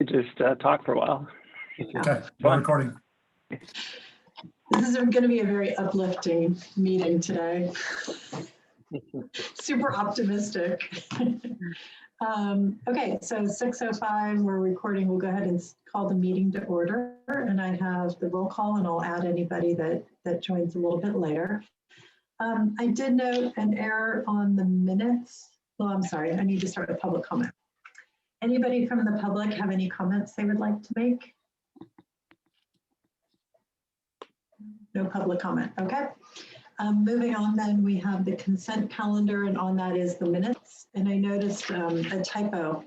Just talk for a while. Okay, we're recording. This is going to be a very uplifting meeting today. Super optimistic. Okay, so 6:05, we're recording. We'll go ahead and call the meeting to order. And I have the roll call, and I'll add anybody that joins a little bit later. I did note an error on the minutes. Well, I'm sorry, I need to start with public comment. Anybody from the public have any comments they would like to make? No public comment, okay. Moving on then, we have the consent calendar, and on that is the minutes. And I noticed a typo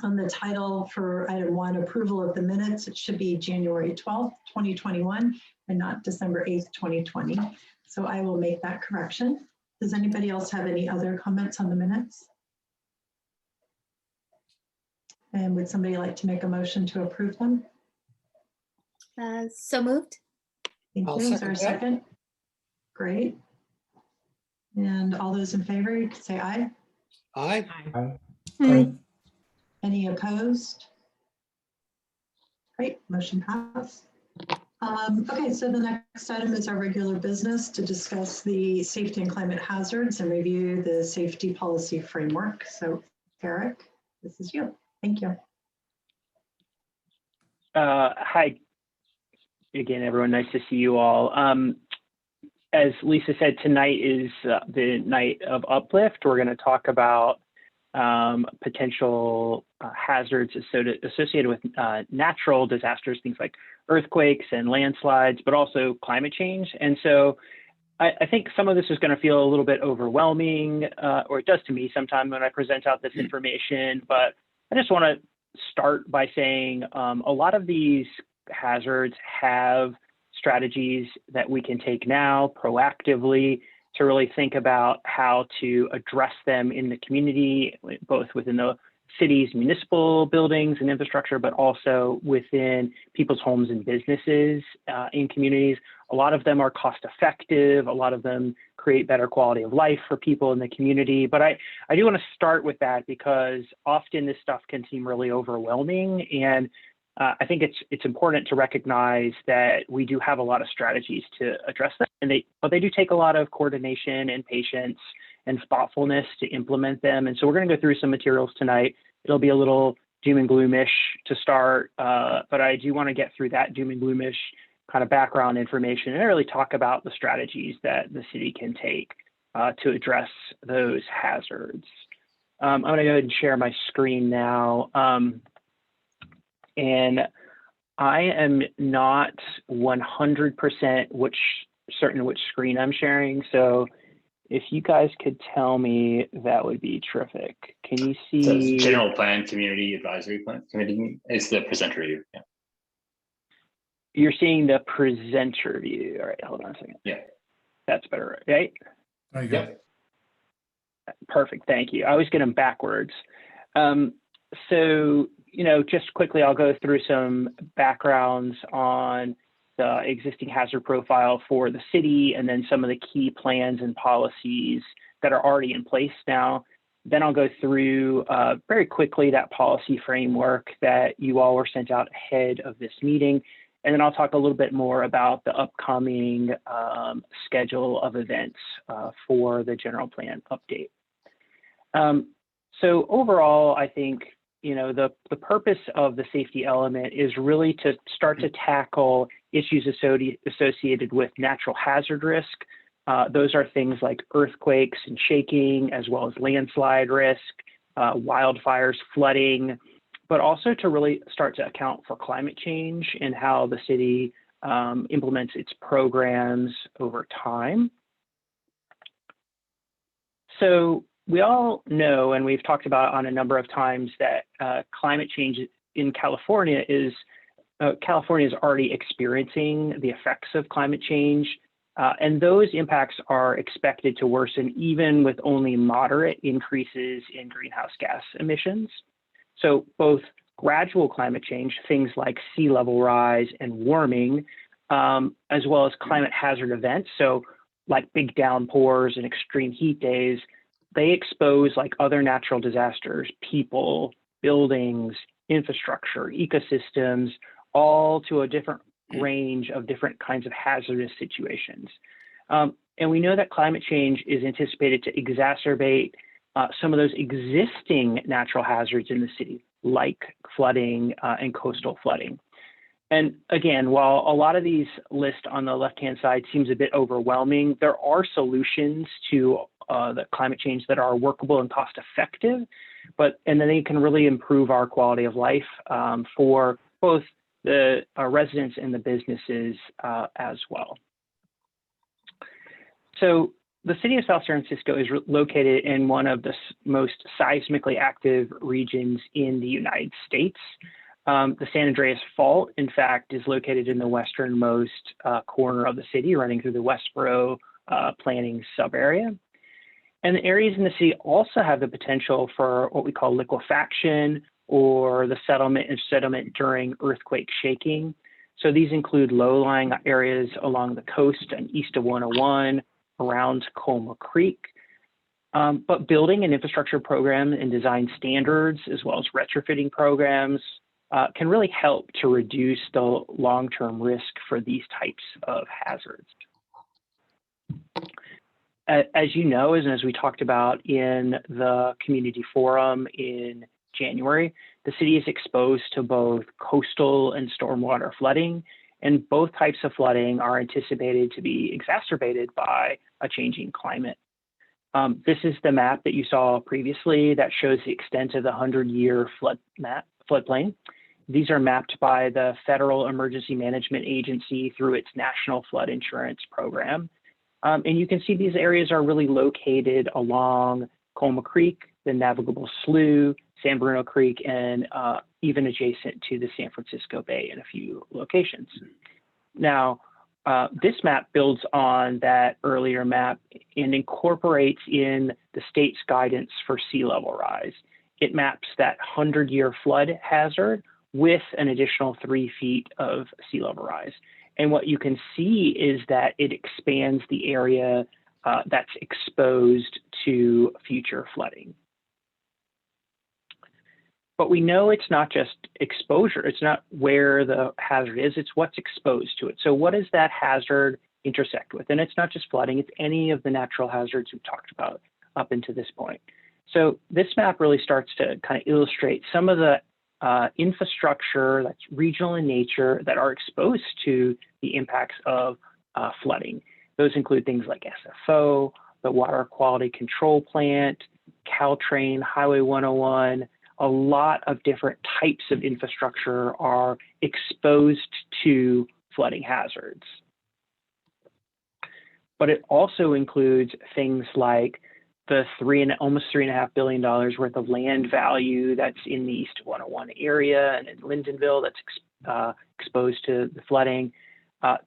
on the title for item 1, approval of the minutes. It should be January 12th, 2021, and not December 8th, 2020. So I will make that correction. Does anybody else have any other comments on the minutes? And would somebody like to make a motion to approve them? So moved. Thank you. Is there a second? Great. And all those in favor, you can say aye. Aye. Aye. Any opposed? Great, motion passed. Okay, so the next item is our regular business to discuss the safety and climate hazards and review the safety policy framework. So Eric, this is you. Thank you. Hi again, everyone. Nice to see you all. As Lisa said, tonight is the night of uplift. We're going to talk about potential hazards associated with natural disasters, things like earthquakes and landslides, but also climate change. And so I think some of this is going to feel a little bit overwhelming, or it does to me sometimes when I present out this information. But I just want to start by saying a lot of these hazards have strategies that we can take now proactively to really think about how to address them in the community, both within the city's municipal buildings and infrastructure, but also within people's homes and businesses in communities. A lot of them are cost effective. A lot of them create better quality of life for people in the community. But I do want to start with that because often this stuff can seem really overwhelming. And I think it's important to recognize that we do have a lot of strategies to address them, but they do take a lot of coordination and patience and thoughtfulness to implement them. And so we're going to go through some materials tonight. It'll be a little doom and gloomish to start, but I do want to get through that doom and gloomish kind of background information and really talk about the strategies that the city can take to address those hazards. I'm going to go ahead and share my screen now. And I am not 100% certain which screen I'm sharing. So if you guys could tell me, that would be terrific. Can you see? So it's general plan, community advisory plan committee. It's the presenter view. Yeah. You're seeing the presenter view. All right, hold on a second. Yeah. That's better, right? There you go. Yep. Perfect, thank you. I always get them backwards. So, just quickly, I'll go through some backgrounds on the existing hazard profile for the city and then some of the key plans and policies that are already in place now. Then I'll go through very quickly that policy framework that you all were sent out ahead of this meeting. And then I'll talk a little bit more about the upcoming schedule of events for the general plan update. So overall, I think the purpose of the safety element is really to start to tackle issues associated with natural hazard risk. Those are things like earthquakes and shaking, as well as landslide risk, wildfires, flooding, but also to really start to account for climate change and how the city implements its programs over time. So we all know, and we've talked about on a number of times, that climate change in California is already experiencing the effects of climate change, and those impacts are expected to worsen even with only moderate increases in greenhouse gas emissions. So both gradual climate change, things like sea level rise and warming, as well as climate hazard events, so like big downpours and extreme heat days, they expose, like other natural disasters, people, buildings, infrastructure, ecosystems, all to a different range of different kinds of hazardous situations. And we know that climate change is anticipated to exacerbate some of those existing natural hazards in the city, like flooding and coastal flooding. And again, while a lot of these lists on the left-hand side seems a bit overwhelming, there are solutions to the climate change that are workable and cost-effective, and then they can really improve our quality of life for both the residents and the businesses as well. So the city of South San Francisco is located in one of the most seismically active regions in the United States. The San Andreas Fault, in fact, is located in the westernmost corner of the city, running through the Westboro planning sub-area. And the areas in the city also have the potential for what we call liquefaction, or the settlement and sediment during earthquake shaking. So these include low-lying areas along the coast and east of 101, around Colma Creek. But building an infrastructure program and design standards, as well as retrofitting programs, can really help to reduce the long-term risk for these types of hazards. As you know, and as we talked about in the community forum in January, the city is exposed to both coastal and stormwater flooding, and both types of flooding are anticipated to be exacerbated by a changing climate. This is the map that you saw previously that shows the extent of the 100-year floodplain. These are mapped by the Federal Emergency Management Agency through its National Flood Insurance Program. And you can see these areas are really located along Colma Creek, the Navigable Slough, San Bruno Creek, and even adjacent to the San Francisco Bay in a few locations. Now, this map builds on that earlier map and incorporates in the state's guidance for sea level rise. It maps that 100-year flood hazard with an additional 3 feet of sea level rise. And what you can see is that it expands the area that's exposed to future flooding. But we know it's not just exposure. It's not where the hazard is, it's what's exposed to it. So what does that hazard intersect with? And it's not just flooding, it's any of the natural hazards we've talked about up until this point. So this map really starts to kind of illustrate some of the infrastructure that's regional in nature that are exposed to the impacts of flooding. Those include things like SFO, the Water Quality Control Plant, Caltrain, Highway 101. A lot of different types of infrastructure are exposed to flooding hazards. But it also includes things like the almost $3.5 billion worth of land value that's in the East 101 area and in Lindenville that's exposed to the flooding.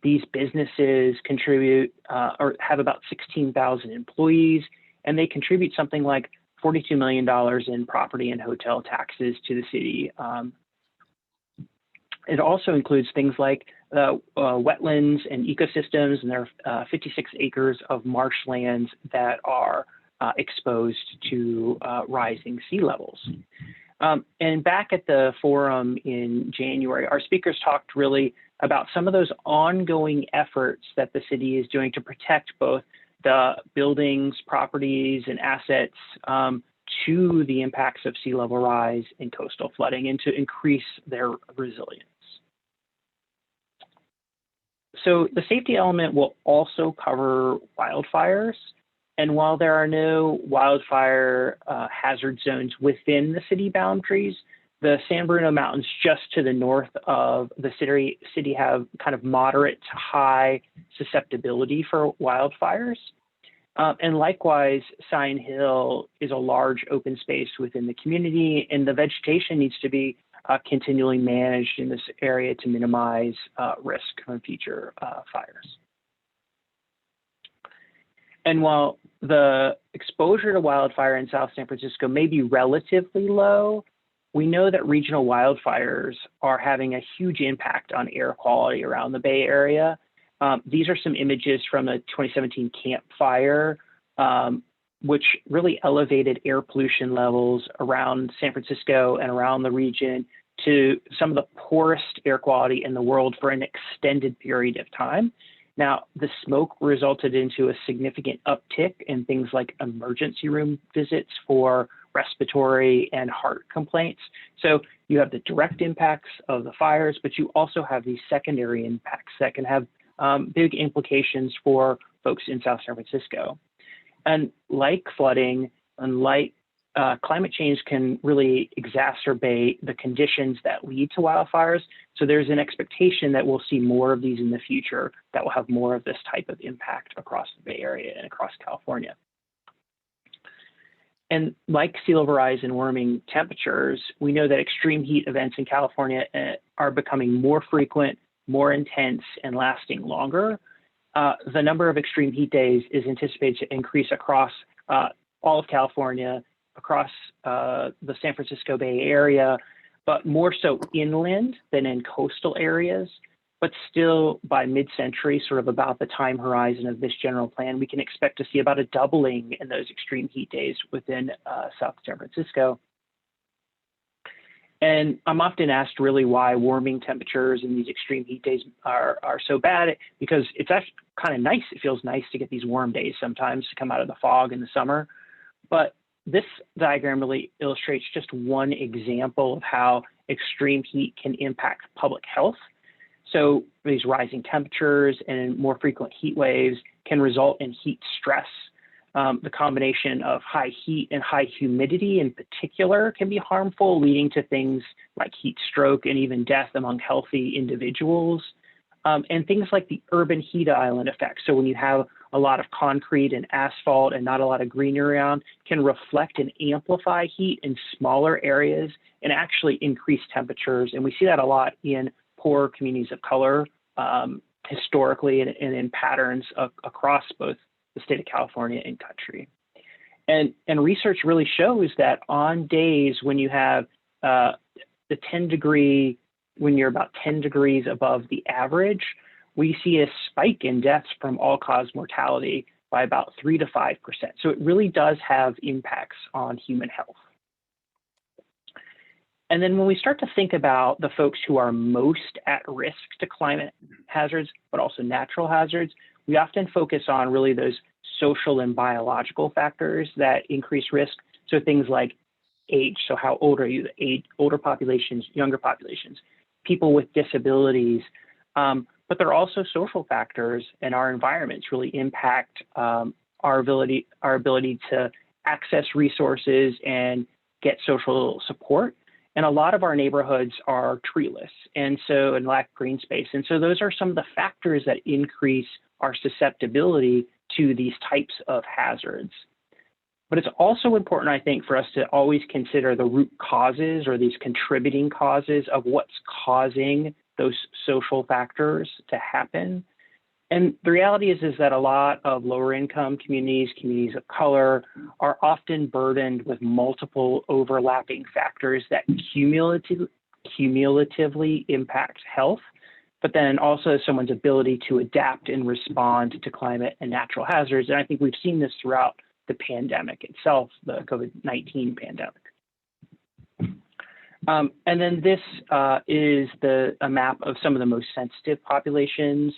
These businesses contribute or have about 16,000 employees, and they contribute something like $42 million in property and hotel taxes to the city. It also includes things like wetlands and ecosystems, and there are 56 acres of marshlands that are exposed to rising sea levels. And back at the forum in January, our speakers talked really about some of those ongoing efforts that the city is doing to protect both the buildings, properties, and assets to the impacts of sea level rise and coastal flooding, and to increase their resilience. So the safety element will also cover wildfires. And while there are no wildfire hazard zones within the city boundaries, the San Bruno Mountains just to the north of the city have kind of moderate to high susceptibility for wildfires. And likewise, Sign Hill is a large open space within the community, and the vegetation needs to be continually managed in this area to minimize risk from future fires. And while the exposure to wildfire in South San Francisco may be relatively low, we know that regional wildfires are having a huge impact on air quality around the Bay Area. These are some images from the 2017 Camp Fire, which really elevated air pollution levels around San Francisco and around the region to some of the poorest air quality in the world for an extended period of time. Now, the smoke resulted into a significant uptick in things like emergency room visits for respiratory and heart complaints. So you have the direct impacts of the fires, but you also have these secondary impacts that can have big implications for folks in South San Francisco. And like flooding and like climate change can really exacerbate the conditions that lead to wildfires. So there's an expectation that we'll see more of these in the future that will have more of this type of impact across the Bay Area and across California. And like sea level rise and warming temperatures, we know that extreme heat events in California are becoming more frequent, more intense, and lasting longer. The number of extreme heat days is anticipated to increase across all of California, across the San Francisco Bay Area, but more so inland than in coastal areas. But still, by mid-century, sort of about the time horizon of this general plan, we can expect to see about a doubling in those extreme heat days within South San Francisco. And I'm often asked really why warming temperatures and these extreme heat days are so bad, because it's actually kind of nice. It feels nice to get these warm days sometimes to come out of the fog in the summer. But this diagram really illustrates just one example of how extreme heat can impact public health. So these rising temperatures and more frequent heat waves can result in heat stress. The combination of high heat and high humidity in particular can be harmful, leading to things like heat stroke and even death among healthy individuals. And things like the urban heat island effect. So when you have a lot of concrete and asphalt and not a lot of greenery around, can reflect and amplify heat in smaller areas and actually increase temperatures. And we see that a lot in poor communities of color historically and in patterns across both the state of California and country. And research really shows that on days when you have the 10 degree, when you're about 10 degrees above the average, we see a spike in deaths from all-cause mortality by about 3 to 5%. So it really does have impacts on human health. And then when we start to think about the folks who are most at risk to climate hazards, but also natural hazards, we often focus on really those social and biological factors that increase risk. So things like age, so how old are you, older populations, younger populations, people with disabilities, but there are also social factors, and our environments really impact our ability to access resources and get social support. And a lot of our neighborhoods are treeless and lack green space. And so those are some of the factors that increase our susceptibility to these types of hazards. But it's also important, I think, for us to always consider the root causes or these contributing causes of what's causing those social factors to happen. And the reality is that a lot of lower income communities of color are often burdened with multiple overlapping factors that cumulatively impact health, but then also someone's ability to adapt and respond to climate and natural hazards. And I think we've seen this throughout the pandemic itself, the COVID-19 pandemic. And then this is a map of some of the most sensitive populations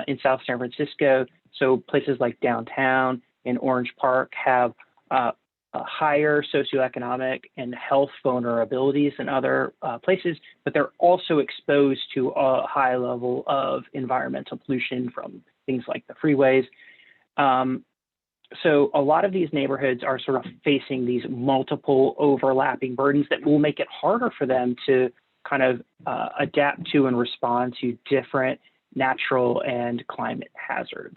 in South San Francisco. So places like downtown and Orange Park have a higher socioeconomic and health vulnerabilities than other places, but they're also exposed to a high level of environmental pollution from things like the freeways. So a lot of these neighborhoods are sort of facing these multiple overlapping burdens that will make it harder for them to kind of adapt to and respond to different natural and climate hazards.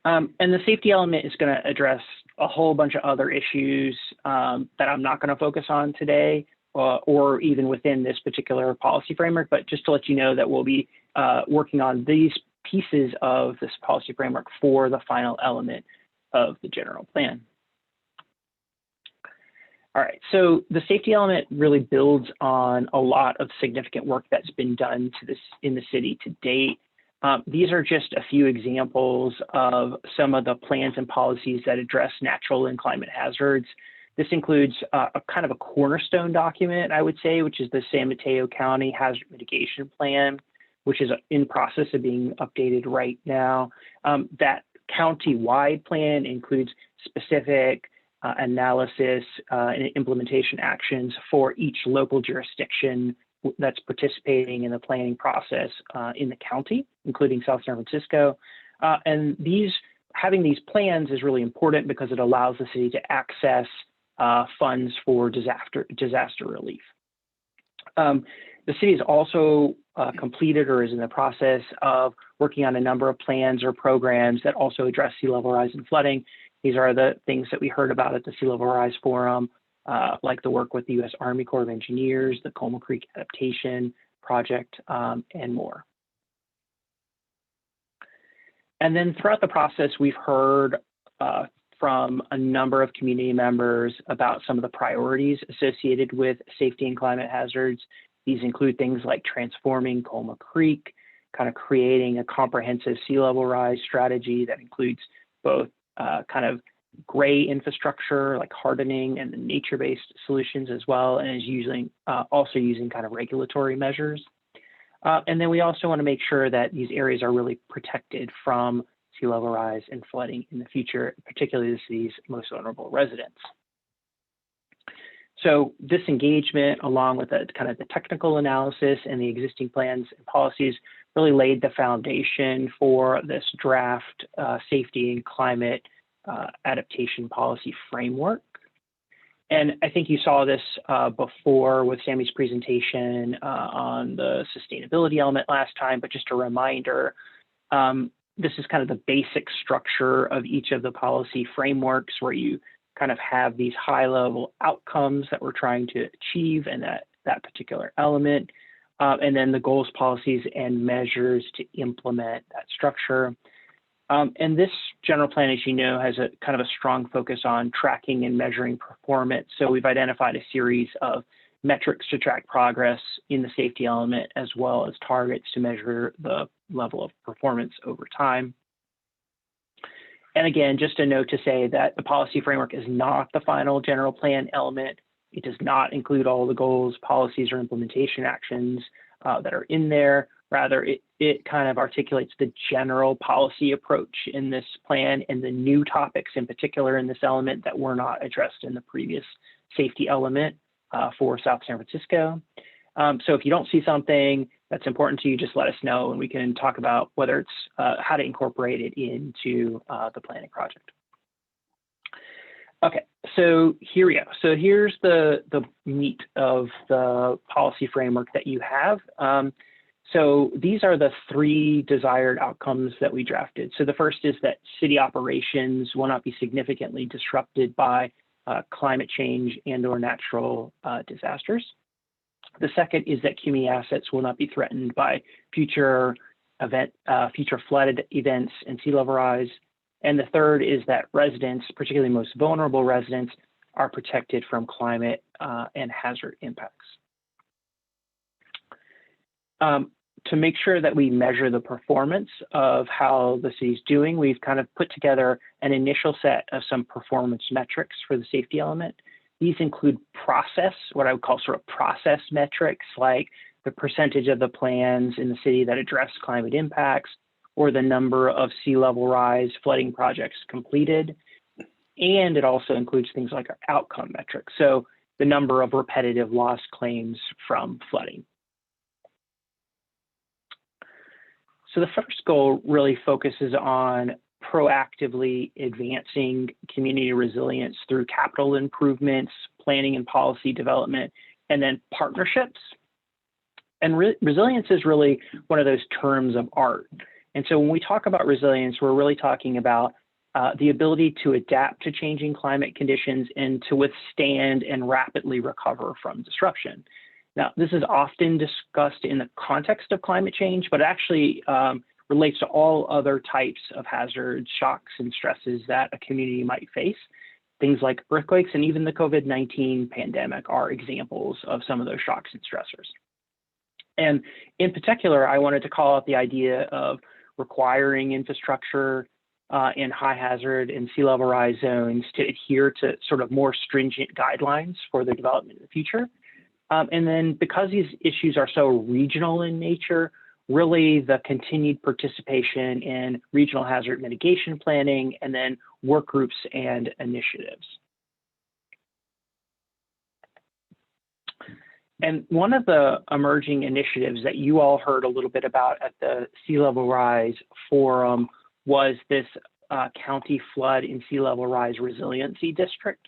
And the safety element is going to address a whole bunch of other issues that I'm not going to focus on today or even within this particular policy framework, but just to let you know that we'll be working on these pieces of this policy framework for the final element of the general plan. All right, so the safety element really builds on a lot of significant work that's been done in the city to date. These are just a few examples of some of the plans and policies that address natural and climate hazards. This includes a kind of a cornerstone document, I would say, which is the San Mateo County Hazard Mitigation Plan, which is in process of being updated right now. That county-wide plan includes specific analysis and implementation actions for each local jurisdiction that's participating in the planning process in the county, including South San Francisco. And having these plans is really important because it allows the city to access funds for disaster relief. The city has also completed or is in the process of working on a number of plans or programs that also address sea level rise and flooding. These are the things that we heard about at the Sea Level Rise Forum, like the work with the U.S. Army Corps of Engineers, the Colma Creek Adaptation Project, and more. And then throughout the process, we've heard from a number of community members about some of the priorities associated with safety and climate hazards. These include things like transforming Colma Creek, kind of creating a comprehensive sea level rise strategy that includes both kind of gray infrastructure like hardening and the nature-based solutions as well, and is also using kind of regulatory measures. And then we also want to make sure that these areas are really protected from sea level rise and flooding in the future, particularly the city's most vulnerable residents. So this engagement, along with the kind of the technical analysis and the existing plans and policies, really laid the foundation for this draft safety and climate adaptation policy framework. And I think you saw this before with Sammy's presentation on the sustainability element last time, but just a reminder, this is kind of the basic structure of each of the policy frameworks where you kind of have these high level outcomes that we're trying to achieve in that particular element, and then the goals, policies, and measures to implement that structure. And this general plan, as you know, has a kind of a strong focus on tracking and measuring performance. So we've identified a series of metrics to track progress in the safety element, as well as targets to measure the level of performance over time. And again, just a note to say that the policy framework is not the final general plan element. It does not include all the goals, policies, or implementation actions that are in there. Rather, it kind of articulates the general policy approach in this plan and the new topics in particular in this element that were not addressed in the previous safety element for South San Francisco. So if you don't see something that's important to you, just let us know and we can talk about whether it's how to incorporate it into the planning project. Okay, so here we go. So here's the meat of the policy framework that you have. So these are the three desired outcomes that we drafted. So the first is that city operations will not be significantly disrupted by climate change and or natural disasters. The second is that community assets will not be threatened by future flooded events and sea level rise. And the third is that residents, particularly most vulnerable residents, are protected from climate and hazard impacts. To make sure that we measure the performance of how the city's doing, we've kind of put together an initial set of some performance metrics for the safety element. These include what I would call sort of process metrics, like the percentage of the plans in the city that address climate impacts, or the number of sea level rise flooding projects completed. And it also includes things like our outcome metrics, so the number of repetitive loss claims from flooding. So the first goal really focuses on proactively advancing community resilience through capital improvements, planning and policy development, and then partnerships. And resilience is really one of those terms of art. And so when we talk about resilience, we're really talking about the ability to adapt to changing climate conditions and to withstand and rapidly recover from disruption. Now, this is often discussed in the context of climate change, but it actually relates to all other types of hazards, shocks, and stresses that a community might face. Things like earthquakes and even the COVID-19 pandemic are examples of some of those shocks and stressors. And in particular, I wanted to call out the idea of requiring infrastructure, in high hazard and sea level rise zones to adhere to sort of more stringent guidelines for their development in the future. And then because these issues are so regional in nature, really the continued participation in regional hazard mitigation planning and then work groups and initiatives. And one of the emerging initiatives that you all heard a little bit about at the Sea Level Rise Forum was this County Flood and Sea Level Rise Resiliency District.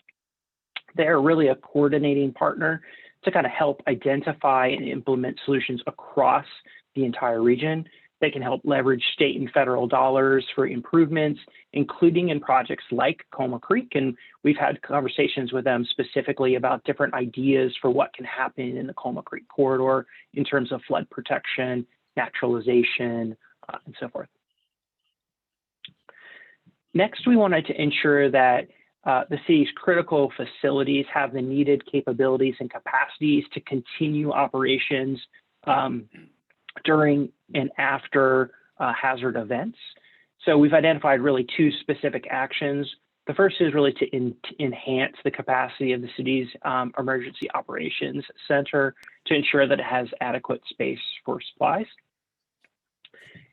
They're really a coordinating partner to kind of help identify and implement solutions across the entire region. They can help leverage state and federal dollars for improvements, including in projects like Colma Creek. And we've had conversations with them specifically about different ideas for what can happen in the Colma Creek corridor in terms of flood protection, naturalization, and so forth. Next, we wanted to ensure that the city's critical facilities have the needed capabilities and capacities to continue operations during and after hazard events. So we've identified really two specific actions. The first is really to enhance the capacity of the city's Emergency Operations Center to ensure that it has adequate space for supplies.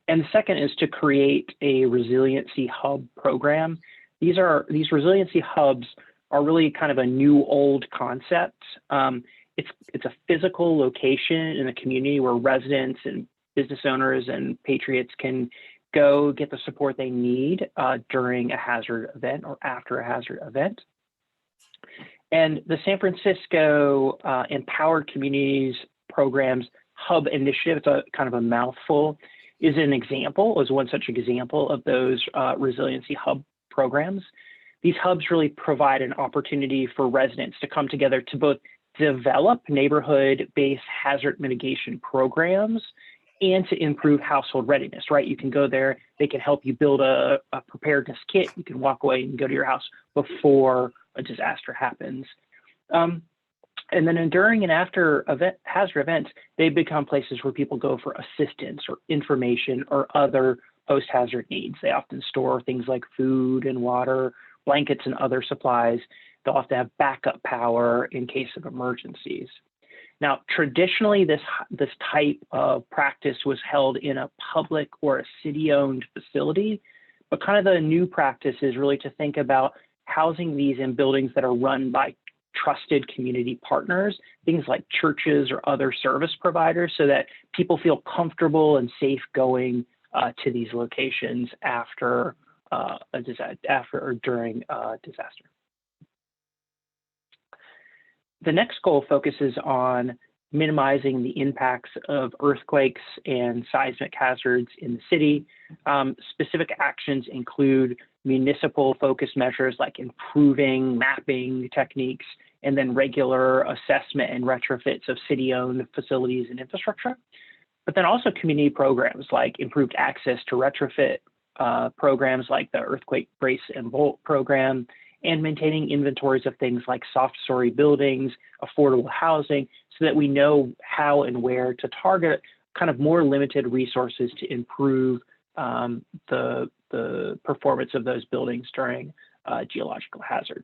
And the second is to create a Resiliency Hub program. These Resiliency Hubs are really kind of a new old concept. It's a physical location in a community where residents and business owners and patriots can go get the support they need during a hazard event or after a hazard event. And the San Francisco Empowered Communities Programs Hub Initiative, it's a kind of a mouthful, is one such example of those Resiliency Hub programs. These hubs really provide an opportunity for residents to come together to both develop neighborhood-based hazard mitigation programs and to improve household readiness, right? You can go there, they can help you build a preparedness kit. You can walk away and go to your house before a disaster happens. And then during and after hazard events, they become places where people go for assistance or information or other post-hazard needs. They often store things like food and water, blankets and other supplies. They'll often have backup power in case of emergencies. Now, traditionally, this type of practice was held in a public or a city-owned facility, but kind of the new practice is really to think about housing these in buildings that are run by trusted community partners, things like churches or other service providers, so that people feel comfortable and safe going to these locations after or during a disaster. The next goal focuses on minimizing the impacts of earthquakes and seismic hazards in the city. Specific actions include municipal focused measures like improving mapping techniques and then regular assessment and retrofits of city-owned facilities and infrastructure. But then also community programs like improved access to retrofit programs like the Earthquake Brace and Bolt program, and maintaining inventories of things like soft story buildings, affordable housing, so that we know how and where to target kind of more limited resources to improve the performance of those buildings during geological hazard.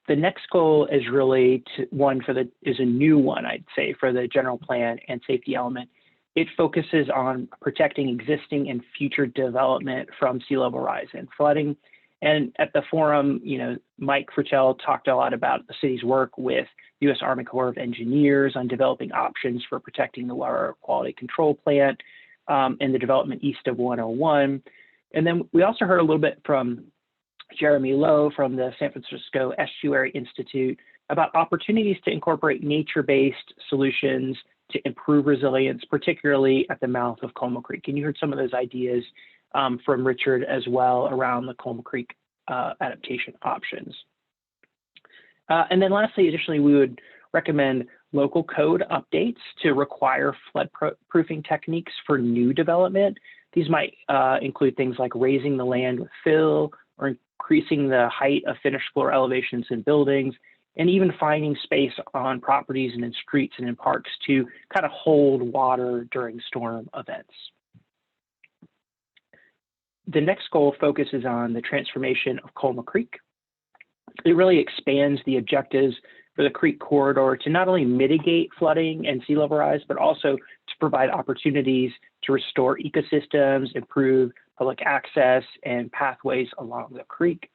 The next goal is really is a new one, I'd say, for the general plan and safety element. It focuses on protecting existing and future development from sea level rise and flooding. And at the forum, Mike Frutell talked a lot about the city's work with the U.S. Army Corps of Engineers on developing options for protecting the water quality control plant and the development east of 101. And then we also heard a little bit from Jeremy Lowe from the San Francisco Estuary Institute about opportunities to incorporate nature-based solutions to improve resilience, particularly at the mouth of Colma Creek. And you heard some of those ideas from Richard as well around the Colma Creek adaptation options. And then lastly, additionally, we would recommend local code updates to require flood-proofing techniques for new development. These might include things like raising the land with fill or increasing the height of finished floor elevations in buildings, and even finding space on properties and in streets and in parks to kind of hold water during storm events. The next goal focuses on the transformation of Colma Creek. It really expands the objectives for the creek corridor to not only mitigate flooding and sea level rise, but also to provide opportunities to restore ecosystems, improve public access and pathways along the creek.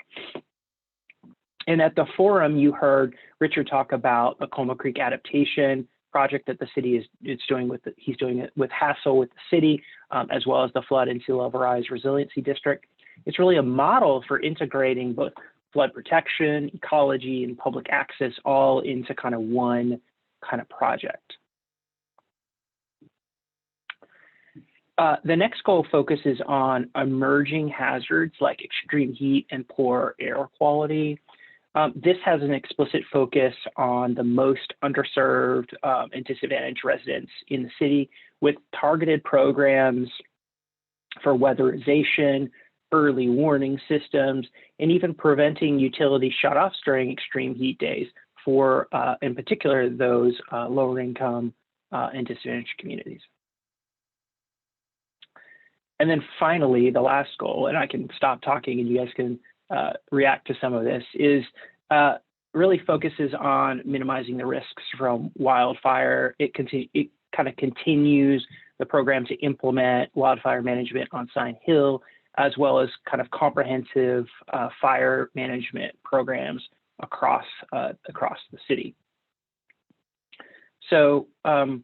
And at the forum, you heard Richard talk about the Colma Creek Adaptation project that the city is doing with he's doing it with Hassel with the city, as well as the Flood and Sea Level Rise Resiliency District. It's really a model for integrating both flood protection, ecology, and public access all into kind of one kind of project. The next goal focuses on emerging hazards like extreme heat and poor air quality. This has an explicit focus on the most underserved and disadvantaged residents in the city with targeted programs for weatherization, early warning systems, and even preventing utility shutoffs during extreme heat days for, in particular, those lower income and disadvantaged communities. And then finally, the last goal, and I can stop talking and you guys can react to some of this, is really focuses on minimizing the risks from wildfire. It kind of continues the program to implement wildfire management on Sign Hill, as well as kind of comprehensive fire management programs across the city. So I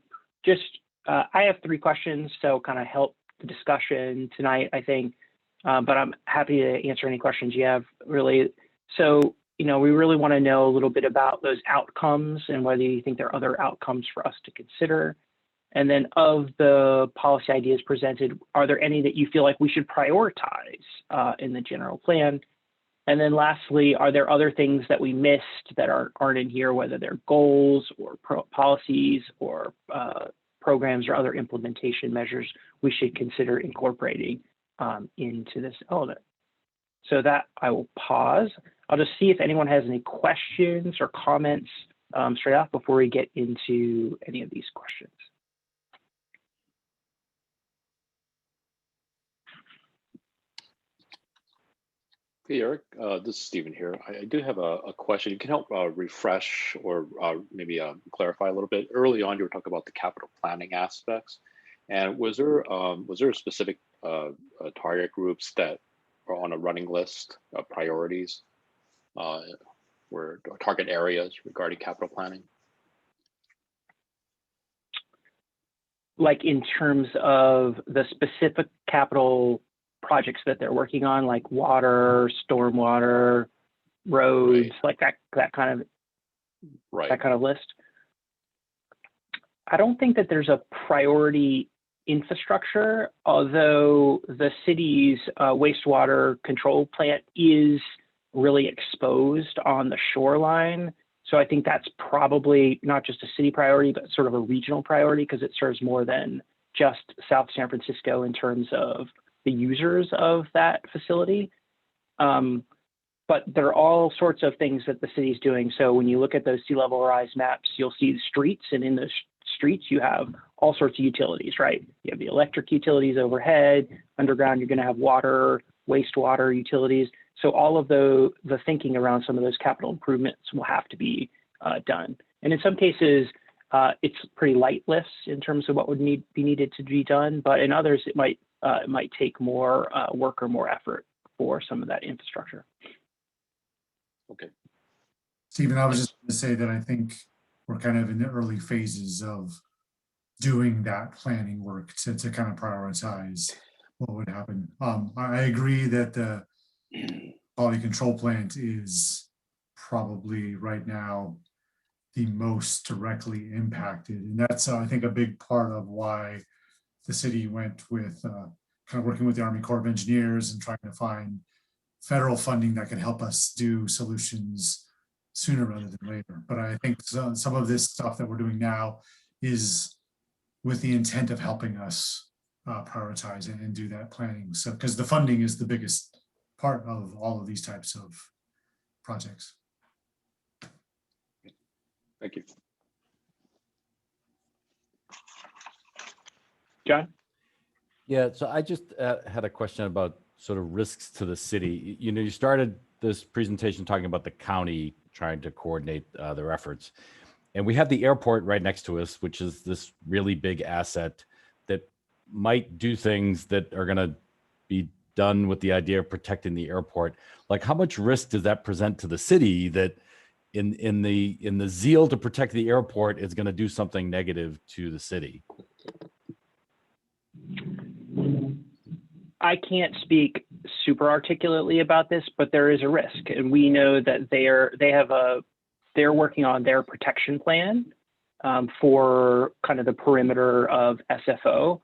have 3 questions, so kind of help the discussion tonight, I think, but I'm happy to answer any questions you have, really. So, we really want to know a little bit about those outcomes and whether you think there are other outcomes for us to consider. And then of the policy ideas presented, are there any that you feel like we should prioritize in the general plan? And then lastly, are there other things that we missed that aren't in here, whether they're goals or policies or programs or other implementation measures we should consider incorporating into this element? So that I will pause. I'll just see if anyone has any questions or comments straight off before we get into any of these questions. Hey, Eric, this is Stephen here. I do have a question. You can help refresh or maybe clarify a little bit. Early on, you were talking about the capital planning aspects. And was there a specific target groups that are on a running list of priorities or target areas regarding capital planning? Like in terms of the specific capital projects that they're working on, like water, stormwater, roads, right, like that kind of list. I don't think that there's a priority infrastructure, although the city's wastewater control plant is really exposed on the shoreline. So I think that's probably not just a city priority, but sort of a regional priority because it serves more than just South San Francisco in terms of the users of that facility. But there are all sorts of things that the city's doing. So when you look at those sea level rise maps, you'll see the streets, and in those streets you have all sorts of utilities, right? You have the electric utilities overhead, underground you're gonna have water, wastewater utilities. So all of the thinking around some of those capital improvements will have to be done. And in some cases, it's pretty light lists in terms of what would be needed to be done, but in others it might take more work or more effort for some of that infrastructure. Okay. Stephen, I was just going to say that I think we're kind of in the early phases of doing that planning work to kind of prioritize what would happen. I agree that the quality control plant is probably right now the most directly impacted. And that's, I think, a big part of why the city went with kind of working with the Army Corps of Engineers and trying to find federal funding that could help us do solutions sooner rather than later. But I think some of this stuff that we're doing now is with the intent of helping us prioritize and do that planning. So, because the funding is the biggest part of all of these types of projects. Thank you. John? Yeah, so I just had a question about sort of risks to the city. You know, you started this presentation talking about the county trying to coordinate their efforts. And we have the airport right next to us, which is this really big asset that might do things that are going to be done with the idea of protecting the airport. Like, how much risk does that present to the city that in the zeal to protect the airport is going to do something negative to the city? I can't speak super articulately about this, but there is a risk, and we know that they're working on their protection plan for kind of the perimeter of SFO,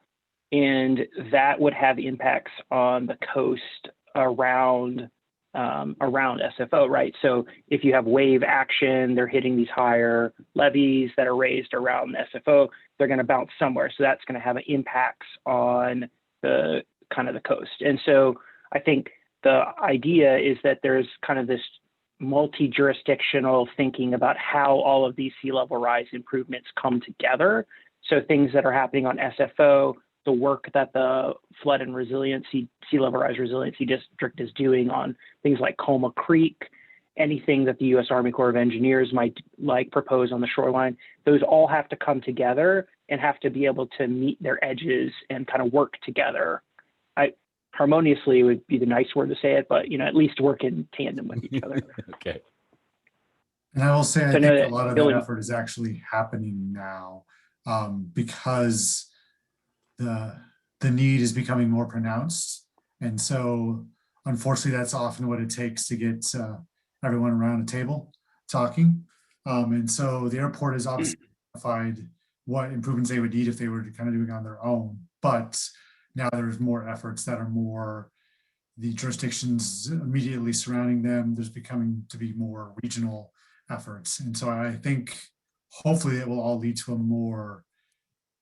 and that would have impacts on the coast around SFO, right? So if you have wave action, they're hitting these higher levees that are raised around SFO, they're going to bounce somewhere. So that's going to have impacts on the kind of the coast. And so I think the idea is that there's kind of this multi-jurisdictional thinking about how all of these sea level rise improvements come together. So things that are happening on SFO, the work that the Flood and Resiliency, Sea Level Rise Resiliency District is doing on things like Colma Creek, anything that the U.S. Army Corps of Engineers might like propose on the shoreline, those all have to come together and have to be able to meet their edges and kind of work together. Harmoniously would be the nice word to say it, but at least work in tandem with each other. Okay. And I will say, I So think a lot of that effort is actually happening now because the need is becoming more pronounced. And so unfortunately, that's often what it takes to get everyone around a table talking. And so the airport has obviously identified what improvements they would need if they were kind of doing it on their own. But now there's more efforts that are more the jurisdictions immediately surrounding them. There's becoming to be more regional efforts. And so I think hopefully it will all lead to a more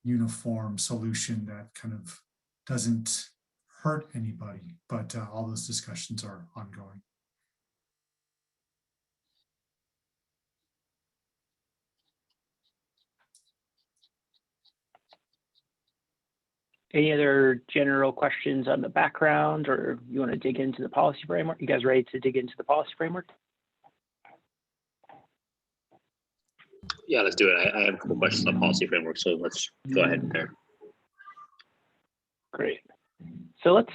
uniform solution that kind of doesn't hurt anybody, but all those discussions are ongoing. Any other general questions on the background, or you want to dig into the policy framework? You guys ready to dig into the policy framework? Yeah, let's do it. I have a couple questions on the policy framework, so let's go ahead there. Great. So let's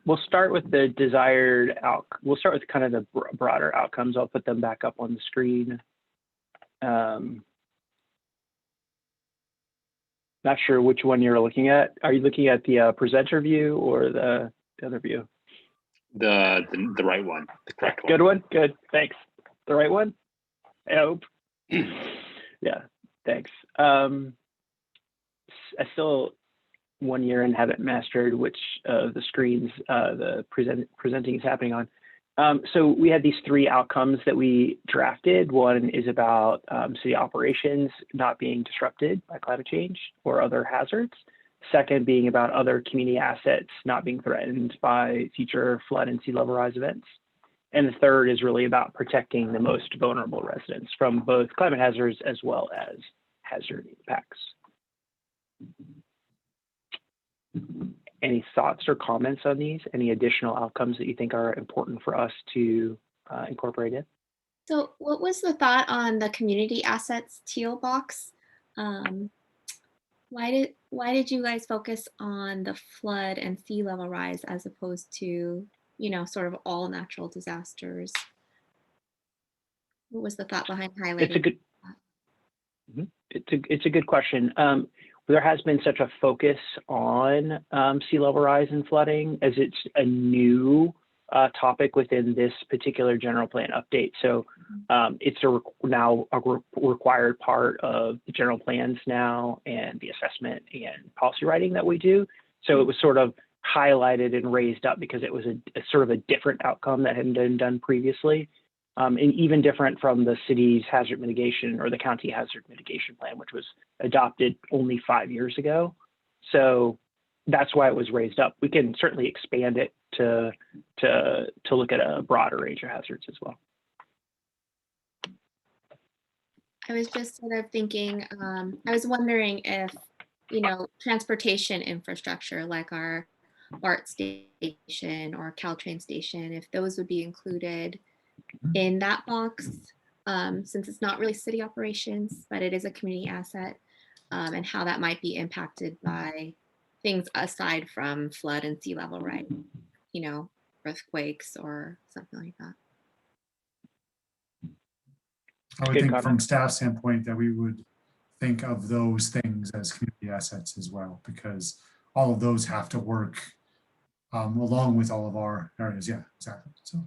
we'll start with the desired we'll start with kind of the broader outcomes. I'll put them back up on the screen. Not sure which one you're looking at. Are you looking at the presenter view or the other view? The right one, the correct one. Good one. Good. Thanks. The right one. I hope. Yeah. Thanks. I still 1 year and haven't mastered which of the screens the presenting is happening on. So we had these three outcomes that we drafted. One is about city operations not being disrupted by climate change or other hazards. Second being about other community assets not being threatened by future flood and sea level rise events. And the third is really about protecting the most vulnerable residents from both climate hazards as well as hazard impacts. Any thoughts or comments on these? Any additional outcomes that you think are important for us to incorporate in? So what was the thought on the community assets teal box? Why did you guys focus on the flood and sea level rise as opposed to, sort of all natural disasters? What was the thought behind highlighting? It's a good question. There has been such a focus on sea level rise and flooding as it's a new topic within this particular general plan update. So it's now a required part of the general plans now and the assessment and policy writing that we do. So it was sort of highlighted and raised up because it was a sort of a different outcome that hadn't been done previously. And even different from the city's hazard mitigation or the county hazard mitigation plan, which was adopted only 5 years ago. So that's why it was raised up. We can certainly expand it to look at a broader range of hazards as well. I was just sort of thinking, I was wondering if, transportation infrastructure like our BART station or Caltrain station, if those would be included in that box, since it's not really city operations, but it is a community asset, and how that might be impacted by things aside from flood and sea level rise, you know, earthquakes or something like that. I would Good think comment. from staff standpoint that we would think of those things as community assets as well, because all of those have to work along with all of our areas. Yeah, exactly. So.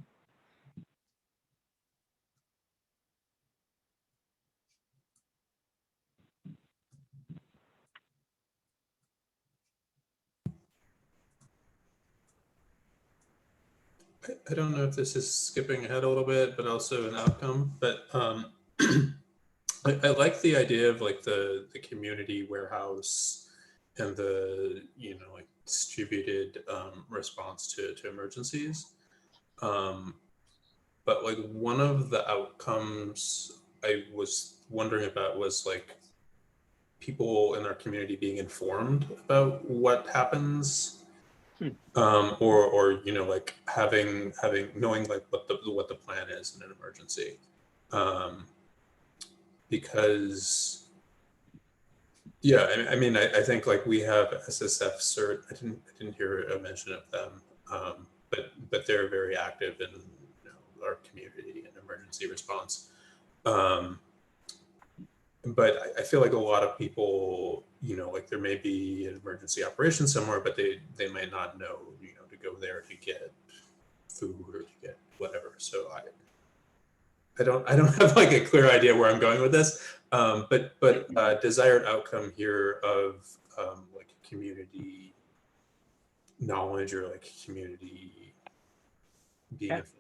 I don't know if this is skipping ahead a little bit, but also an outcome, but I like the idea of like the community warehouse and the, you know, like distributed response to emergencies. But like one of the outcomes I was wondering about was like people in our community being informed about what happens. Or you know, like having knowing like what the plan is in an emergency, because yeah, I mean I think like we have SSF cert. I didn't hear a mention of them, but they're very active in, you know, our community and emergency response. But I feel like a lot of people, you know, like there may be an emergency operation somewhere, but they might not know, you know, to go there to get food or to get whatever. So I don't have like a clear idea where I'm going with this. But desired outcome here of like community knowledge or like community being informed.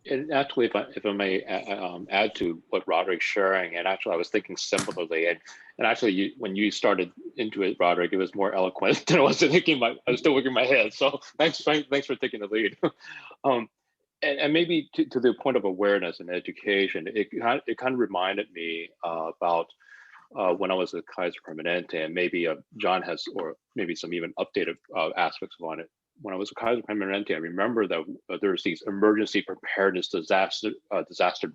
And actually, if I may add to what Roderick's sharing, and actually I was thinking similarly, and actually when you started into it, Roderick, it was more eloquent than I was thinking. I was still working my head. So thanks for taking the lead. And maybe to the point of awareness and education, it kind of reminded me about when I was at Kaiser Permanente, and maybe John has, or maybe some even updated aspects on it. When I was at Kaiser Permanente, I remember that there's these emergency preparedness disaster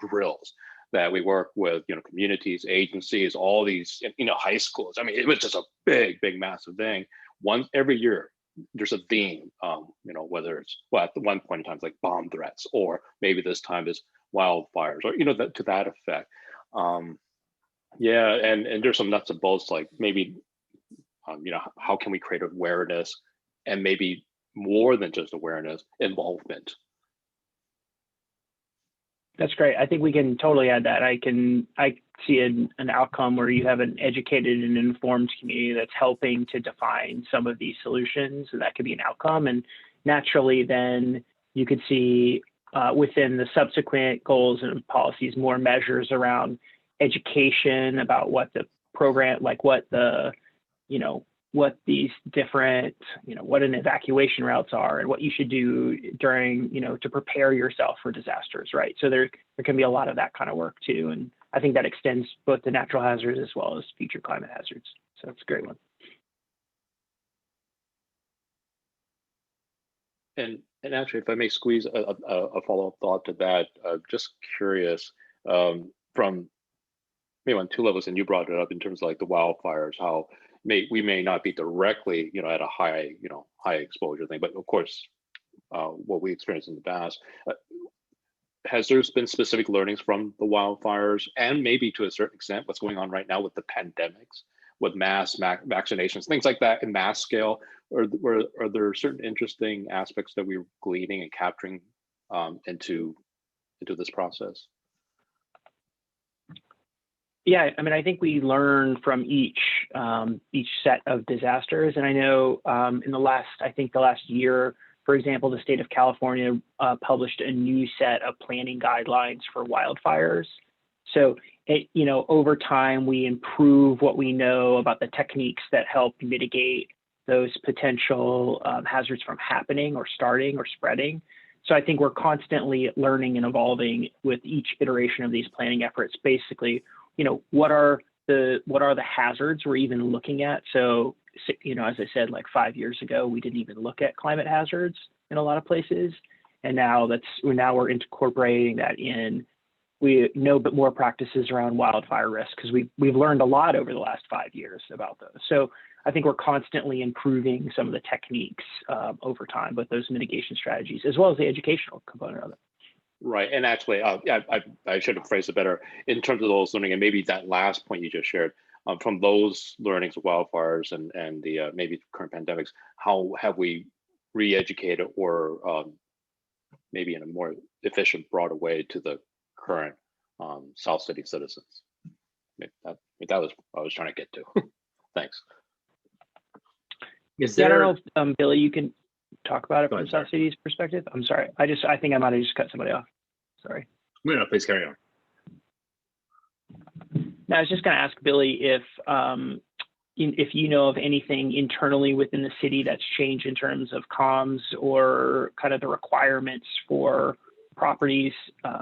drills that we work with, you know, communities, agencies, all these, you know, high schools. I mean, it was just a big, massive thing. Every year, there's a theme, you know, whether it's, well, at one point in time, it's like bomb threats, or maybe this time is wildfires, or, you know, to that effect. Yeah, and there's some nuts and bolts, like maybe, you know, how can we create awareness, and maybe more than just awareness, involvement. That's great. I think we can totally add that. I see an outcome where you have an educated and informed community that's helping to define some of these solutions, and that could be an outcome. And naturally, then you could see within the subsequent goals and policies more measures around education about what the program, like what the, you know, what these different, you know, what an evacuation routes are and what you should do during, you know, to prepare yourself for disasters, right? So there can be a lot of that kind of work too. And I think that extends both to natural hazards as well as future climate hazards. So it's a great one. And actually, if I may squeeze a follow-up thought to that, just curious, from maybe on two levels, and you brought it up in terms of like the wildfires, how we may not be directly, you know, at a high exposure thing, but of course, what we experienced in the past, has there been specific learnings from the wildfires, and maybe to a certain extent, what's going on right now with the pandemics, with mass vaccinations, things like that in mass scale? Or are there certain interesting aspects that we're gleaning and capturing into this process? Yeah, I mean, I think we learn from each set of disasters, and I know in the last year, for example, the state of California published a new set of planning guidelines for wildfires. So, you know, over time, we improve what we know about the techniques that help mitigate those potential hazards from happening or starting or spreading. So I think we're constantly learning and evolving with each iteration of these planning efforts. Basically, you know, what are the hazards we're even looking at? So as I said, like 5 years ago, we didn't even look at climate hazards in a lot of places. And now we're incorporating that in. We know but more practices around wildfire risk because we've learned a lot over the last 5 years about those. So I think we're constantly improving some of the techniques over time, but those mitigation strategies, as well as the educational component of it. Right, and actually, I should have phrased it better in terms of those learning, and maybe that last point you just shared, from those learnings of wildfires and the maybe current pandemics, how have we re-educated or maybe in a more efficient, broader way to the current South City citizens? Maybe that was what I was trying to get to. Thanks. Is Yeah, I there, don't know if Billy, you can talk about it Go from ahead, South City's perspective. I'm sorry. I think I might have just cut somebody off. Sorry. no, please carry on. No, I was just going to ask Billy if you know of anything internally within the city that's changed in terms of comms or kind of the requirements for properties,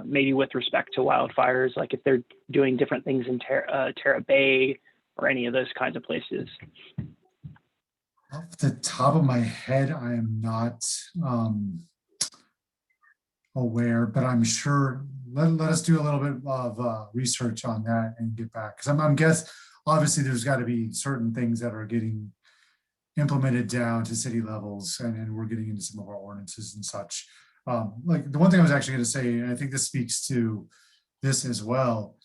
maybe with respect to wildfires, like if they're doing different things in Terra Bay or any of those kinds of places. Off the top of my head, I am not aware, but I'm sure let us do a little bit of research on that and get back. Because I'm guess obviously there's got to be certain things that are getting implemented down to city levels, and we're getting into some of our ordinances and such. Like the one thing I was actually going to say, and I think this speaks to this as well,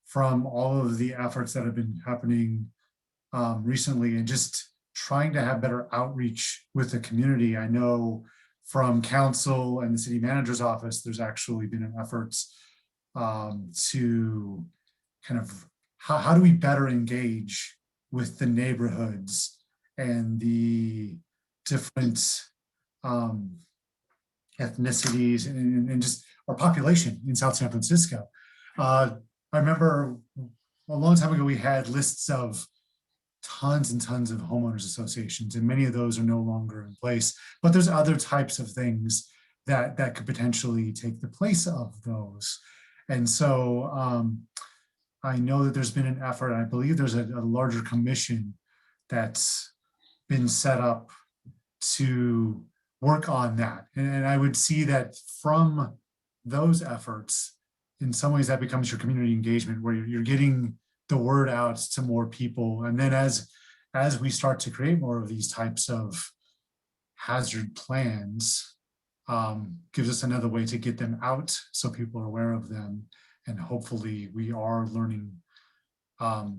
from all of the efforts that have been happening recently and just trying to have better outreach with the community. I know from council and the city manager's office, there's actually been an effort to kind of how do we better engage with the neighborhoods and the different ethnicities and just our population in South San Francisco. I remember a long time ago, we had lists of tons and tons of homeowners associations, and many of those are no longer in place, but there's other types of things that could potentially take the place of those. And so I know that there's been an effort, I believe there's a larger commission that's been set up to work on that. And I would see that from those efforts, in some ways that becomes your community engagement, where you're getting the word out to more people. And then as we start to create more of these types of hazard plans, gives us another way to get them out so people are aware of them. And hopefully we are learning a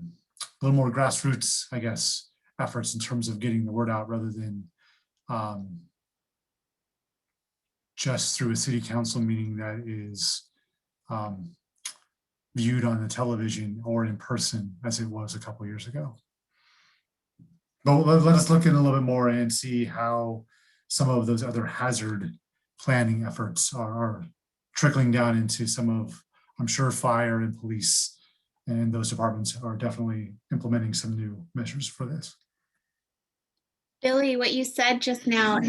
little more grassroots, I guess, efforts in terms of getting the word out rather than just through a city council meeting that is viewed on the television or in person as it was a couple of years ago. But let us look in a little bit more and see how some of those other hazard planning efforts are trickling down into some of, I'm sure fire and police and those departments are definitely implementing some new measures for this. Billy, what you said just now,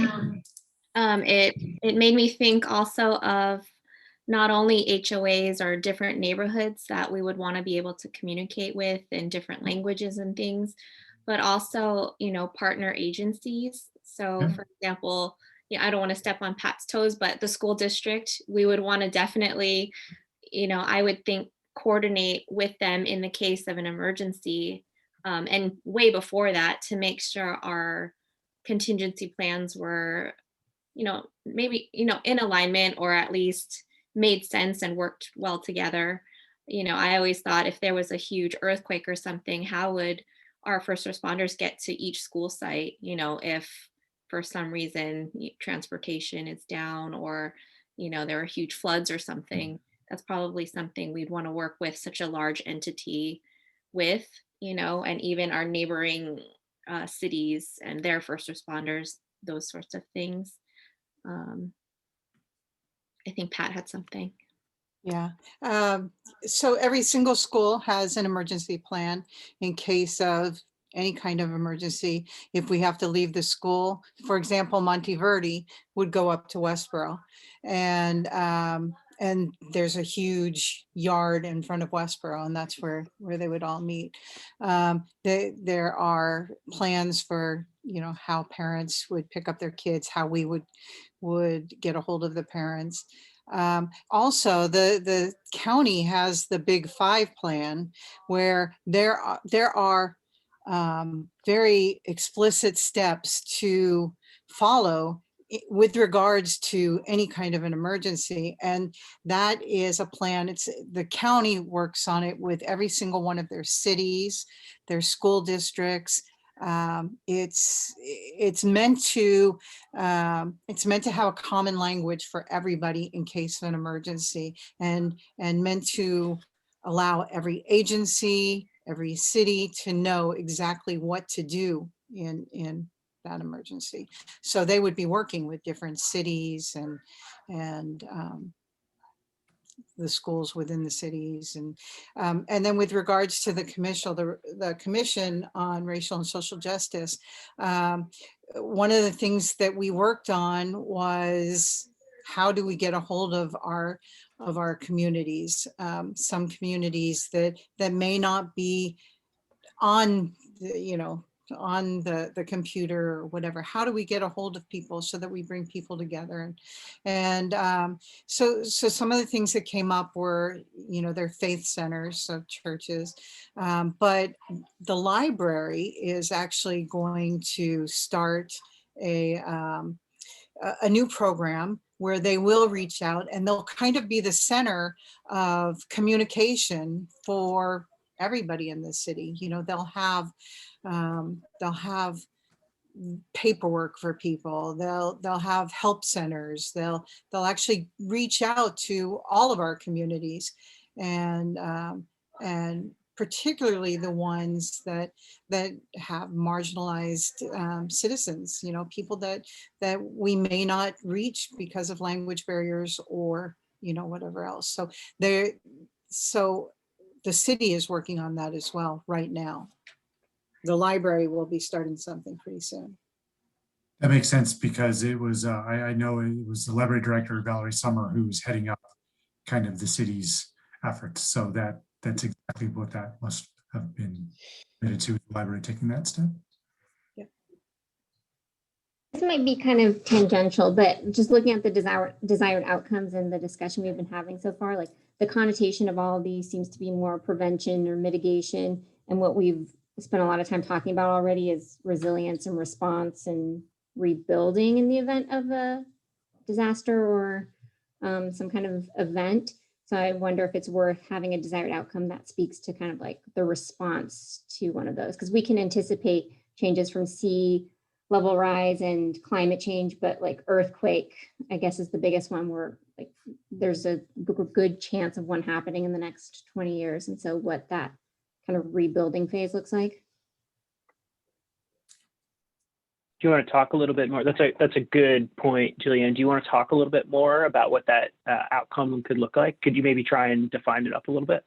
it made me think also of not only HOAs or different neighborhoods that we would want to be able to communicate with in different languages and things, but also, partner agencies. So for example, I don't want to step on Pat's toes, but the school district, we would want to definitely, I would think coordinate with them in the case of an emergency, and way before that to make sure our contingency plans were, maybe, in alignment or at least made sense and worked well together. I always thought if there was a huge earthquake or something, how would our first responders get to each school site, if for some reason transportation is down or, there are huge floods or something. That's probably something we'd want to work with such a large entity with, and even our neighboring cities and their first responders, those sorts of things. I think Pat had something. Yeah. So every single school has an emergency plan in case of any kind of emergency. If we have to leave the school, for example, Monteverdi would go up to Westboro. And and there's a huge yard in front of Westboro, and that's where they would all meet. There are plans for, you know, how parents would pick up their kids, how we would get a hold of the parents. Also, the county has the Big Five plan, where there are very explicit steps to follow with regards to any kind of an emergency. And that is a plan. It's the county works on it with every single one of their cities, their school districts. It's meant to have a common language for everybody in case of an emergency, and meant to allow every agency, every city to know exactly what to do in that emergency. So they would be working with different cities and the schools within the cities. And then with regards to the Commission on Racial and Social Justice, one of the things that we worked on was, how do we get a hold of our communities? Some communities that may not be on the, you know, on the computer or whatever. How do we get a hold of people so that we bring people together? And so some of the things that came up were, you know, their faith centers, so churches, but the library is actually going to start a new program where they will reach out, and they'll kind of be the center of communication for everybody in the city. You know, they'll have paperwork for people. They'll have help centers. They'll actually reach out to all of our communities, and particularly the ones that have marginalized citizens. You know, people that we may not reach because of language barriers or, you know, whatever else. So the city is working on that as well right now. The library will be starting something pretty soon. That makes sense, because it was, I know it was the library director, Valerie Summer, who was heading up kind of the city's efforts. So that's exactly what that must have been committed to, the library taking that step. This might be kind of tangential, but just looking at the desired outcomes and the discussion we've been having so far, like the connotation of all of these seems to be more prevention or mitigation. And what we've spent a lot of time talking about already is resilience and response and rebuilding in the event of a disaster or some kind of event. So I wonder if it's worth having a desired outcome that speaks to kind of like the response to one of those, because we can anticipate changes from sea level rise and climate change, but like earthquake, I guess, is the biggest one, where like there's a good chance of one happening in the next 20 years. And so what that kind of rebuilding phase looks like. Do you want to talk a little bit more? That's a good point, Julianne. Do you want to talk a little bit more about what that outcome could look like? Could you maybe try and define it up a little bit?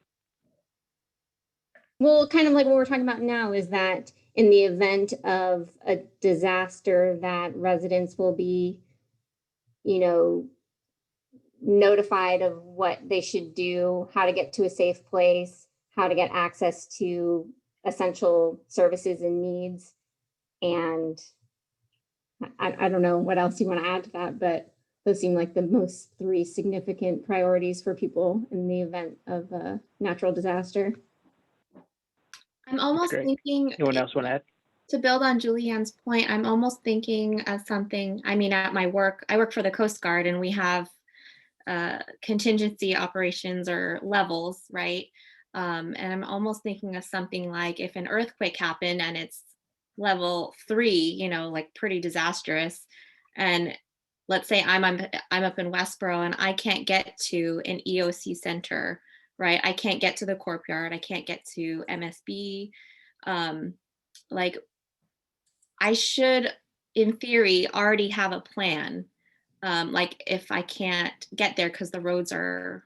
Well, kind of like what we're talking about now is that in the event of a disaster, that residents will be, you know, notified of what they should do, how to get to a safe place, how to get access to essential services and needs. And I don't know what else you want to add to that, but those seem like the most three significant priorities for people in the event of a natural disaster. I'm almost thinking, anyone else want to add? To build on Julianne's point, I'm almost thinking of something, I mean, at my work, I work for the Coast Guard, and we have contingency operations or levels, right? And I'm almost thinking of something like if an earthquake happened and it's level 3, you know, like pretty disastrous. And let's say I'm up in Westboro and I can't get to an EOC center, right? I can't get to the courtyard. I can't get to MSB. Like I should, in theory, already have a plan. Like if I can't get there because the roads are,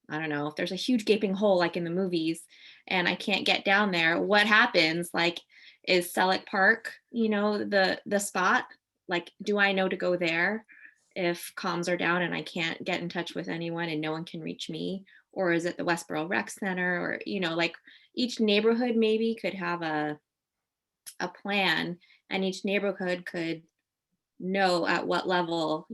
I don't know, if there's a huge gaping hole like in the movies and I can't get down there, what happens? Like, is Selleck Park, you know, the spot? Like, do I know to go there? if comms are down and I can't get in touch with anyone and no one can reach me? Or is it the Westboro Rec Center? Or, like each neighborhood maybe could have a plan, and each neighborhood could know at what level,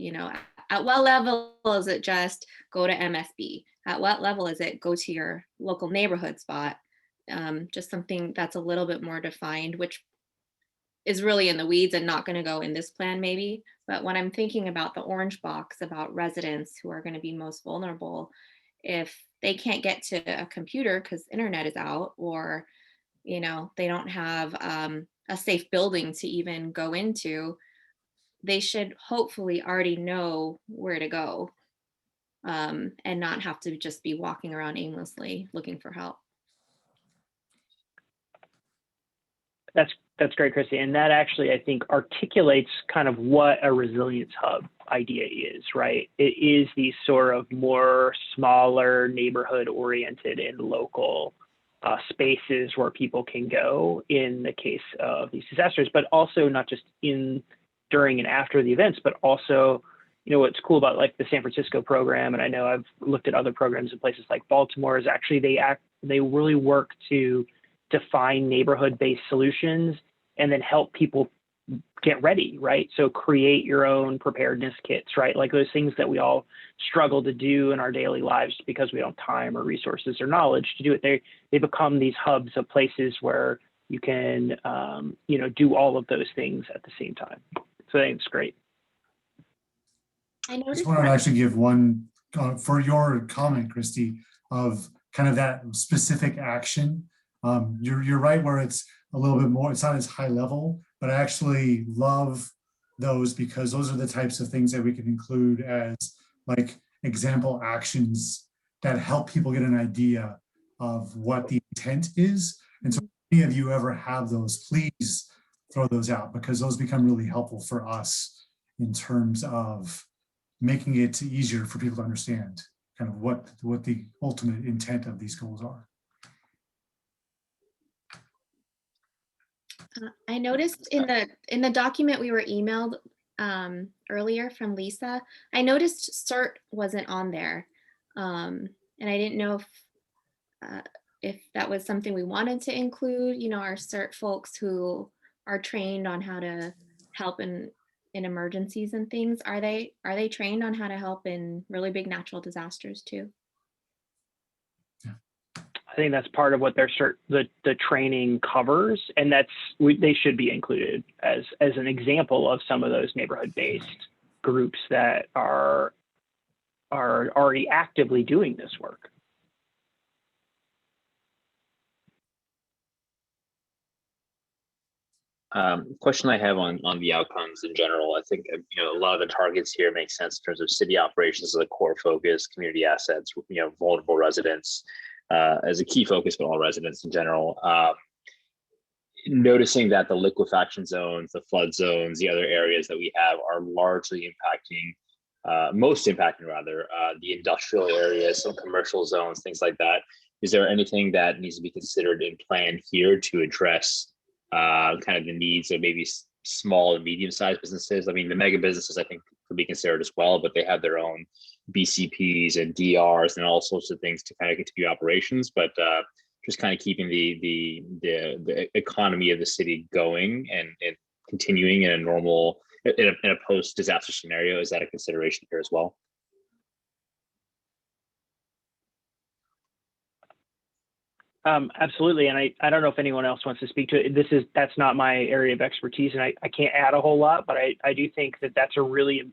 at what level is it just go to MSB? At what level is it go to your local neighborhood spot? Just something that's a little bit more defined, which is really in the weeds and not going to go in this plan maybe. But when I'm thinking about the orange box about residents who are going to be most vulnerable, if they can't get to a computer because internet is out, or they don't have a safe building to even go into, they should hopefully already know where to go, and not have to just be walking around aimlessly looking for help. That's great, Christy. And that actually, I think, articulates kind of what a resilience hub idea is, right? It is these sort of more smaller, neighborhood oriented and local spaces where people can go in the case of these disasters, but also not just during and after the events, but also, what's cool about like the San Francisco program, and I know I've looked at other programs in places like Baltimore, is actually they really work to define neighborhood-based solutions and then help people get ready, right? So create your own preparedness kits, right? Like those things that we all struggle to do in our daily lives because we don't have time or resources or knowledge to do it. They become these hubs of places where you can, do all of those things at the same time. So I think it's great. I just want to actually give one for your comment, Christy, of kind of that specific action. You're right where it's a little bit more, it's not as high level, but I actually love those because those are the types of things that we can include as like example actions that help people get an idea of what the intent is. And so if any of you ever have those, please throw those out because those become really helpful for us in terms of making it easier for people to understand kind of what the ultimate intent of these goals are. I noticed in the document we were emailed earlier from Lisa, I noticed CERT wasn't on there, and I didn't know if that was something we wanted to include. Our CERT folks who are trained on how to help in emergencies and things. Are they trained on how to help in really big natural disasters too? I think that's part of what the training covers, and they should be included as an example of some of those neighborhood-based groups that are already actively doing this work. Question I have on the outcomes in general. I think a lot of the targets here make sense in terms of city operations as a core focus, community assets, vulnerable residents. As a key focus for all residents in general. Noticing that the liquefaction zones, the flood zones, the other areas that we have are largely most impacting the industrial areas, some commercial zones, things like that. Is there anything that needs to be considered in plan here to address kind of the needs of maybe small and medium-sized businesses? I mean, the mega businesses I think could be considered as well, but they have their own BCPs and DRs and all sorts of things to kind of continue operations, but just kind of keeping the economy of the city going and continuing in a normal, in a post-disaster scenario. Is that a consideration here as well? Absolutely, and I don't know if anyone else wants to speak to it. That's not my area of expertise, and I can't add a whole lot, but I do think that's a really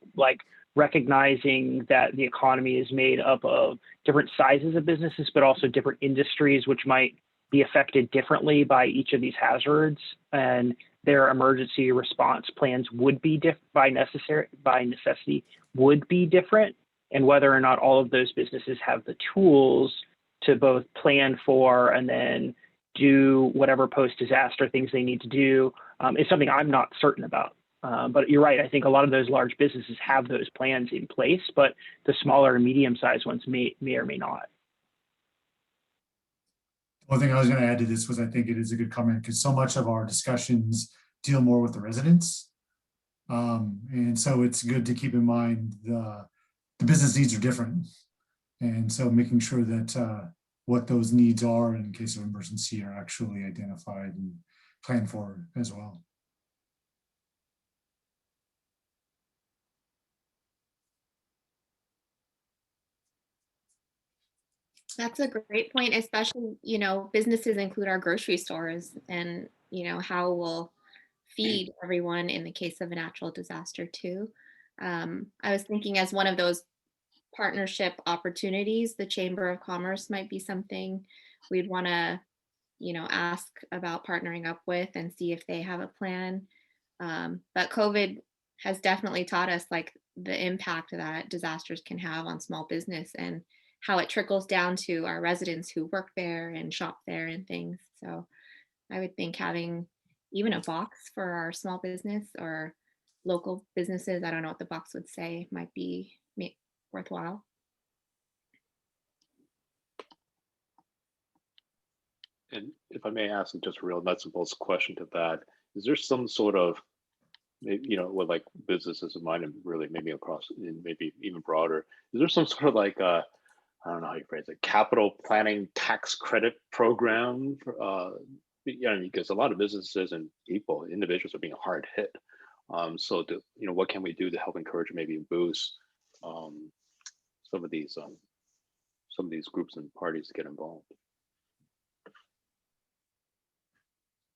recognizing that the economy is made up of different sizes of businesses, but also different industries, which might be affected differently by each of these hazards, and their emergency response plans would be by necessity would be different, and whether or not all of those businesses have the tools to both plan for and then do whatever post-disaster things they need to do is something I'm not certain about. But you're right. I think a lot of those large businesses have those plans in place, but the smaller and medium-sized ones may or may not. One thing I was going to add to this was I think it is a good comment because so much of our discussions deal more with the residents. And so it's good to keep in mind the business needs are different. And so making sure that what those needs are in case of emergency are actually identified and planned for as well. That's a great point, especially, businesses include our grocery stores and, how we'll feed everyone in the case of a natural disaster too. I was thinking as one of those partnership opportunities, the Chamber of Commerce might be something we'd want to, ask about partnering up with and see if they have a plan. But COVID has definitely taught us like the impact that disasters can have on small business and how it trickles down to our residents who work there and shop there and things. So I would think having even a box for our small business or local businesses, I don't know what the box would say, might be worthwhile. And if I may ask just a real nuts and bolts question to that, is there some sort of, with like businesses in mind and really maybe across, and maybe even broader, is there some sort of like, I don't know how you phrase it, capital planning tax credit program for, because a lot of businesses and individuals are being hard hit. So what can we do to help encourage, maybe boost some of these groups and parties to get involved?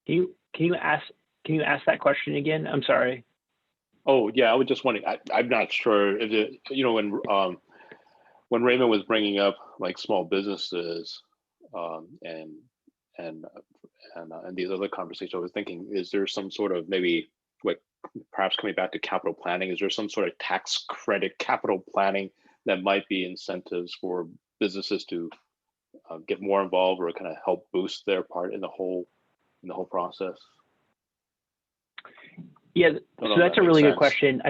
Can you ask that question again? I'm sorry. Oh yeah, I was just wondering. I'm not sure if it, when Raymond was bringing up like small businesses and these other conversations, I was thinking, is there some sort of maybe like perhaps coming back to capital planning? Is there some sort of tax credit capital planning that might be incentives for businesses to get more involved or kind of help boost their part in the whole process? Yeah, so that's a really good question.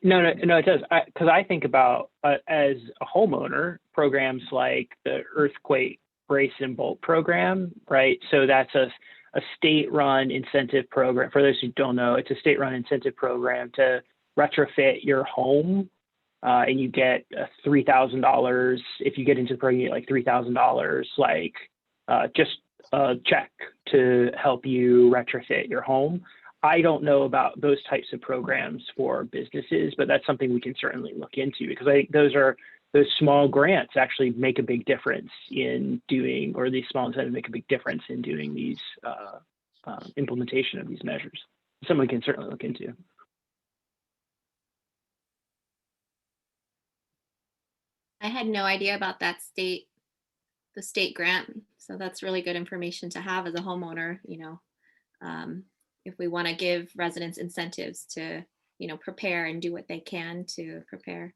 No, it does. Because I think about as a homeowner, programs like the earthquake brace and bolt program, right? So that's a state-run incentive program. For those who don't know, it's a state-run incentive program to retrofit your home, and you get $3,000 if you get into the program. You get like $3,000, like just a check to help you retrofit your home. I don't know about those types of programs for businesses, but that's something we can certainly look into, because I think those small grants actually make a big difference in doing, or these small incentives make a big difference in doing these implementation of these measures. Something we can certainly look into. I had no idea about the state grant. So that's really good information to have as a homeowner, if we want to give residents incentives to, prepare and do what they can to prepare.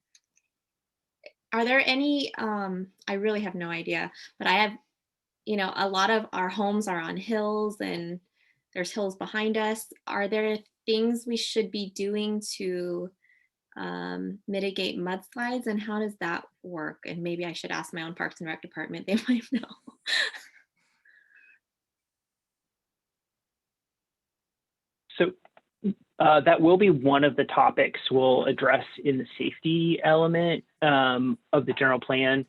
Are there any, I really have no idea, but I have, a lot of our homes are on hills and there's hills behind us. Are there things we should be doing to mitigate mudslides, and how does that work? And maybe I should ask my own Parks and Rec department, they might know. So that will be one of the topics we'll address in the safety element of the general plan.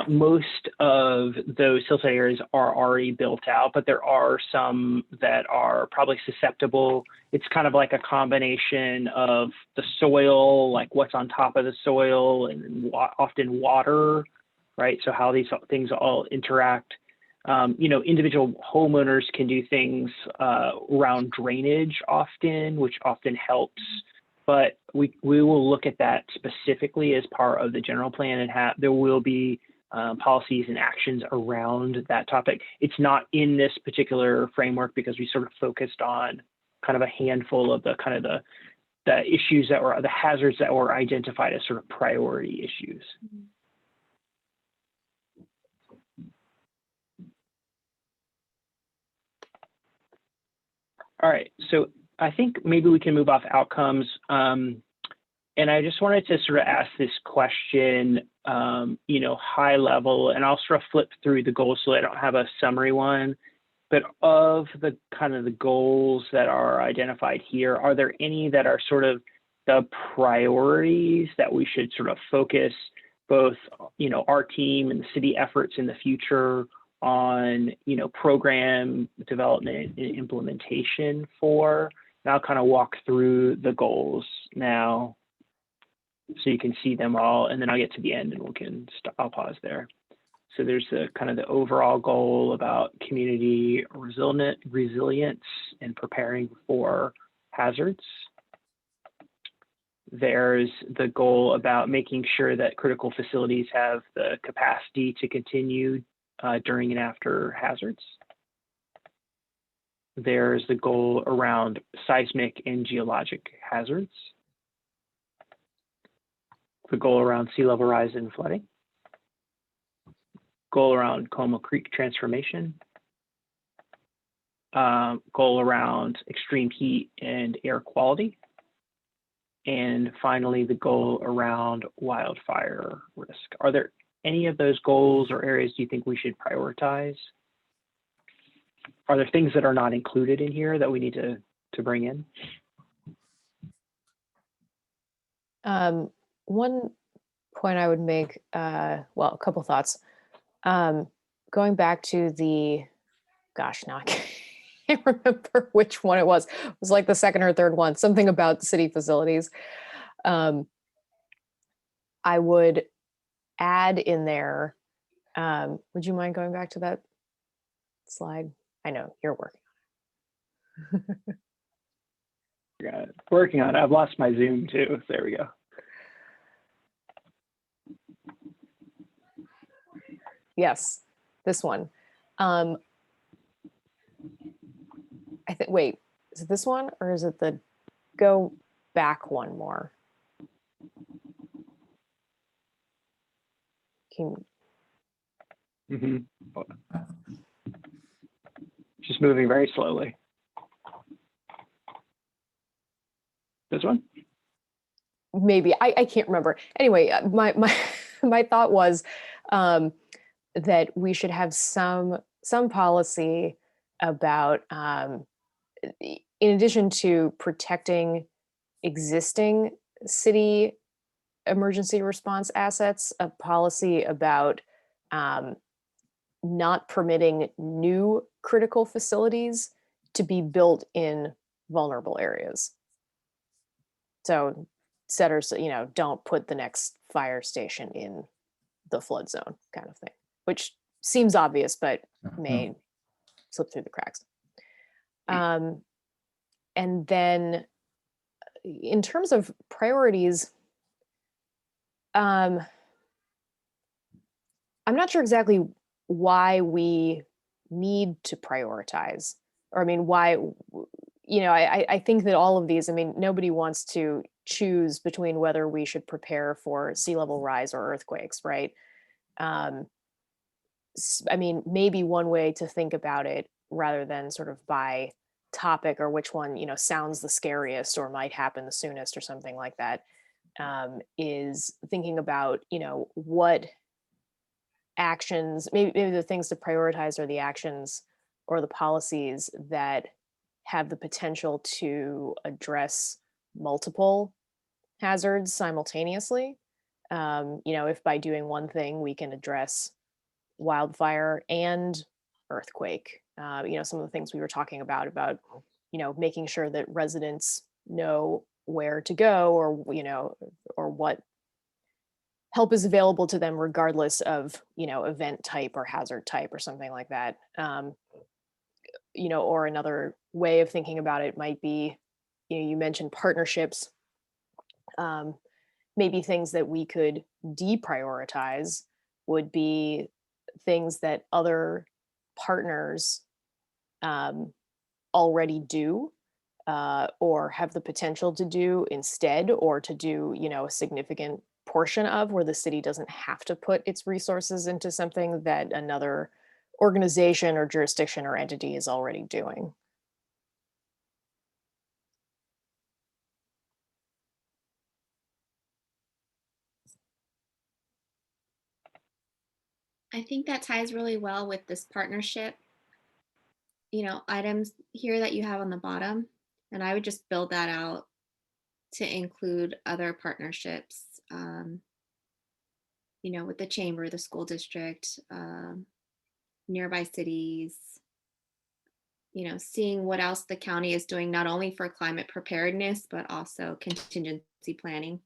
Most of those hillside areas are already built out, but there are some that are probably susceptible. It's kind of like a combination of the soil, like what's on top of the soil, and often water, right? So how these things all interact. Individual homeowners can do things around drainage often, which often helps. But we will look at that specifically as part of the general plan, and there will be policies and actions around that topic. It's not in this particular framework because we sort of focused on kind of a handful of the issues that were the hazards that were identified as sort of priority issues. All right, so I think maybe we can move off outcomes. And I just wanted to sort of ask this question, high level, and I'll sort of flip through the goals so I don't have a summary one. but of the kind of the goals that are identified here, are there any that are sort of the priorities that we should sort of focus both, our team and the city efforts in the future on, program development and implementation for? And I'll kind of walk through the goals now so you can see them all, and then I'll get to the end and I'll pause there. So there's the kind of the overall goal about community resilience and preparing for hazards. There's the goal about making sure that critical facilities have the capacity to continue during and after hazards. There's the goal around seismic and geologic hazards. The goal around sea level rise and flooding. Goal around Colma Creek transformation. Goal around extreme heat and air quality. And finally, the goal around wildfire risk. Are there any of those goals or areas do you think we should prioritize? Are there things that are not included in here that we need to bring in? One point I would make, well, a couple thoughts. Going back to the, gosh, now I can't remember which one it was. It was like the second or third one, something about city facilities. I would add in there, would you mind going back to that slide? I know you're working on it. Yeah, working on it. I've lost my Zoom too. There we go. Yes, this one. I think, wait, is it this one or is it the go back one more? Just moving very slowly. This one? Maybe, I can't remember. Anyway, my thought was that we should have some policy about, in addition to protecting existing city emergency response assets, a policy about not permitting new critical facilities to be built in vulnerable areas. So setters, don't put the next fire station in the flood zone kind of thing, which seems obvious, but may slip through the cracks. And then in terms of priorities, I'm not sure exactly why we need to prioritize, or I mean, why, I think that all of these, nobody wants to choose between whether we should prepare for sea level rise or earthquakes, right? Maybe one way to think about it, rather than sort of by topic or which one, sounds the scariest or might happen the soonest or something like that, is thinking about, what actions, maybe the things to prioritize are the actions or the policies that have the potential to address multiple hazards simultaneously. If by doing one thing we can address wildfire and earthquake, some of the things we were talking about, making sure that residents know where to go, or what help is available to them regardless of, event type or hazard type or something like that. Or another way of thinking about it might be, you mentioned partnerships, maybe things that we could deprioritize would be things that other partners already do, or have the potential to do instead, or to do, a significant portion of, where the city doesn't have to put its resources into something that another organization or jurisdiction or entity is already doing. I think that ties really well with this partnership items here that you have on the bottom, and I would just build that out to include other partnerships, with the chamber, the school district, nearby cities, seeing what else the county is doing, not only for climate preparedness, but also contingency planning.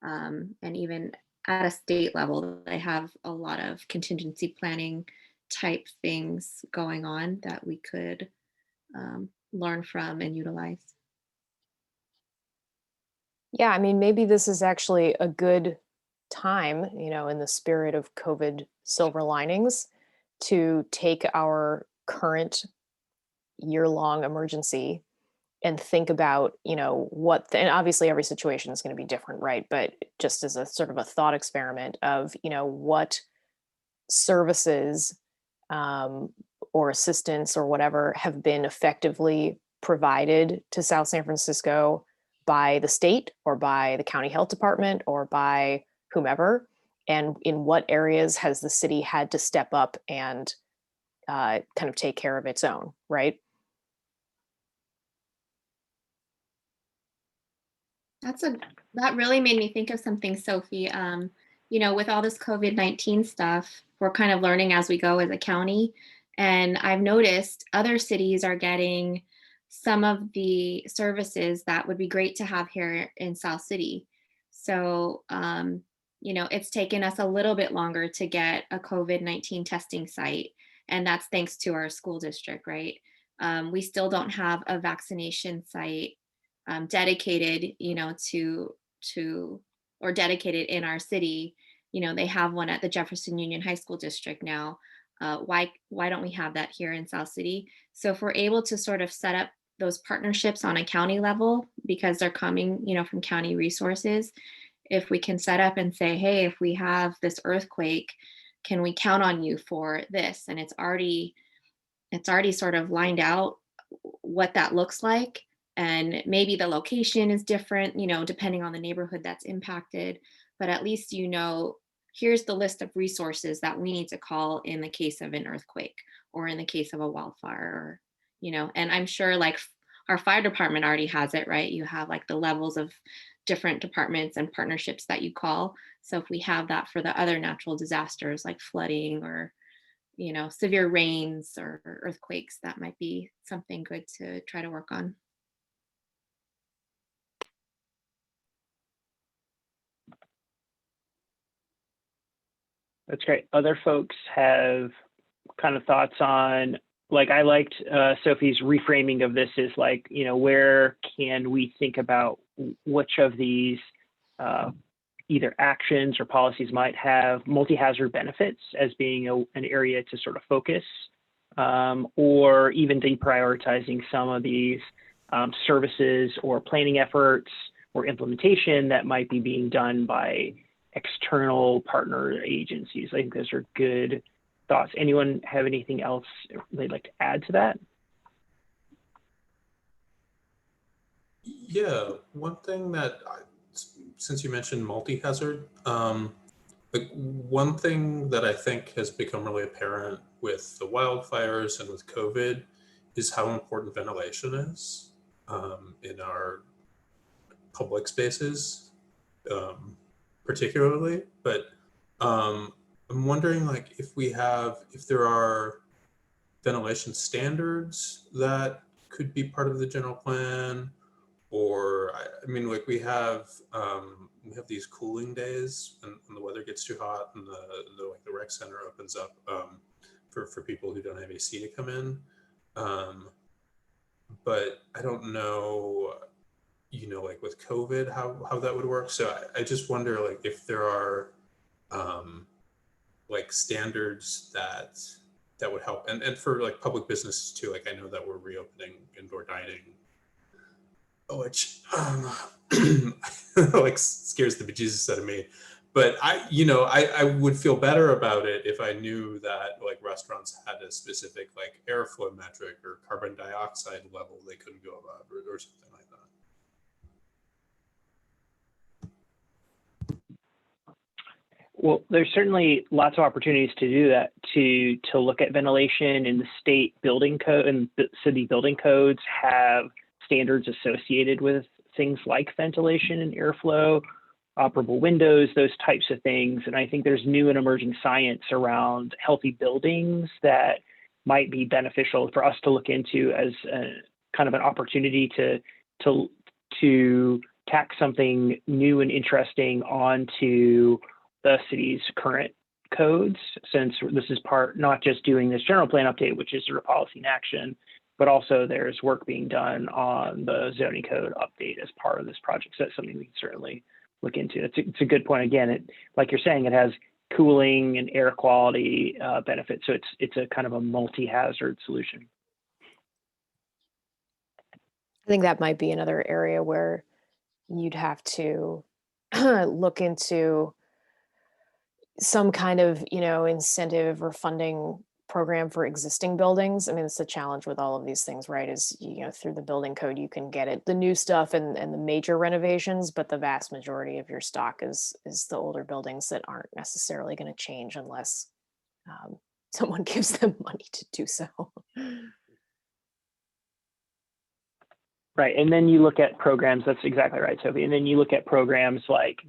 And even at a state level, they have a lot of contingency planning type things going on that we could learn from and utilize. Yeah, I mean, maybe this is actually a good time, in the spirit of COVID silver linings, to take our current year-long emergency and think about, and obviously every situation is going to be different, right? But just as a sort of a thought experiment of, what services or assistance or whatever have been effectively provided to South San Francisco by the state or by the county health department or by whomever, and in what areas has the city had to step up and kind of take care of its own, right? That really made me think of something, Sophie. With all this COVID-19 stuff, we're kind of learning as we go as a county. And I've noticed other cities are getting some of the services that would be great to have here in South City. So, it's taken us a little bit longer to get a COVID-19 testing site. And that's thanks to our school district, right? We still don't have a vaccination site dedicated, or dedicated in our city. They have one at the Jefferson Union High School District now. Why don't we have that here in South City? So if we're able to sort of set up those partnerships on a county level, because they're coming, from county resources, if we can set up and say, hey, if we have this earthquake, can we count on you for this? And it's already sort of lined out what that looks like. And maybe the location is different, depending on the neighborhood that's impacted, but at least, here's the list of resources that we need to call in the case of an earthquake or in the case of a wildfire, and I'm sure like our fire department already has it, right? You have like the levels of different departments and partnerships that you call. So if we have that for the other natural disasters like flooding or, severe rains or earthquakes, that might be something good to try to work on. That's great. Other folks have kind of thoughts on, like, I liked Sophie's reframing of this is like, where can we think about which of these either actions or policies might have multi-hazard benefits as being an area to sort of focus, or even deprioritizing some of these services or planning efforts or implementation that might be being done by external partner agencies. I think those are good thoughts. Anyone have anything else they'd like to add to that? Yeah, one thing that, since you mentioned multi-hazard, like one thing that I think has become really apparent with the wildfires and with COVID is how important ventilation is in our public spaces, particularly. But I'm wondering, like, if there are ventilation standards that could be part of the general plan, or I mean, like we have these cooling days when the weather gets too hot and the rec center opens up for people who don't have AC to come in. But I don't know, like with COVID, how that would work. So I just wonder, like, if there are like standards that would help, and for like public businesses too. Like, I know that we're reopening indoor dining, which like scares the bejesus out of me. But I would feel better about it if I knew that like restaurants had a specific like airflow metric or carbon dioxide level they couldn't go above, or something like that. Well, there's certainly lots of opportunities to do that, to look at ventilation, and the state building code and the city building codes have standards associated with things like ventilation and airflow, operable windows, those types of things. And I think there's new and emerging science around healthy buildings that might be beneficial for us to look into as a kind of an opportunity to tack something new and interesting onto the city's current codes, since this is part, not just doing this general plan update, which is sort of policy in action, but also there's work being done on the zoning code update as part of this project. So that's something we can certainly look into. It's a good point. Again, like you're saying, it has cooling and air quality benefits. So it's a kind of a multi-hazard solution. I think that might be another area where you'd have to look into some kind of, incentive or funding program for existing buildings. I mean, it's the challenge with all of these things, right? Is, through the building code, you can get the new stuff and the major renovations, but the vast majority of your stock is the older buildings that aren't necessarily going to change unless someone gives them money to do so. Right. And then you look at programs, that's exactly right, Sophie. And then you look at programs like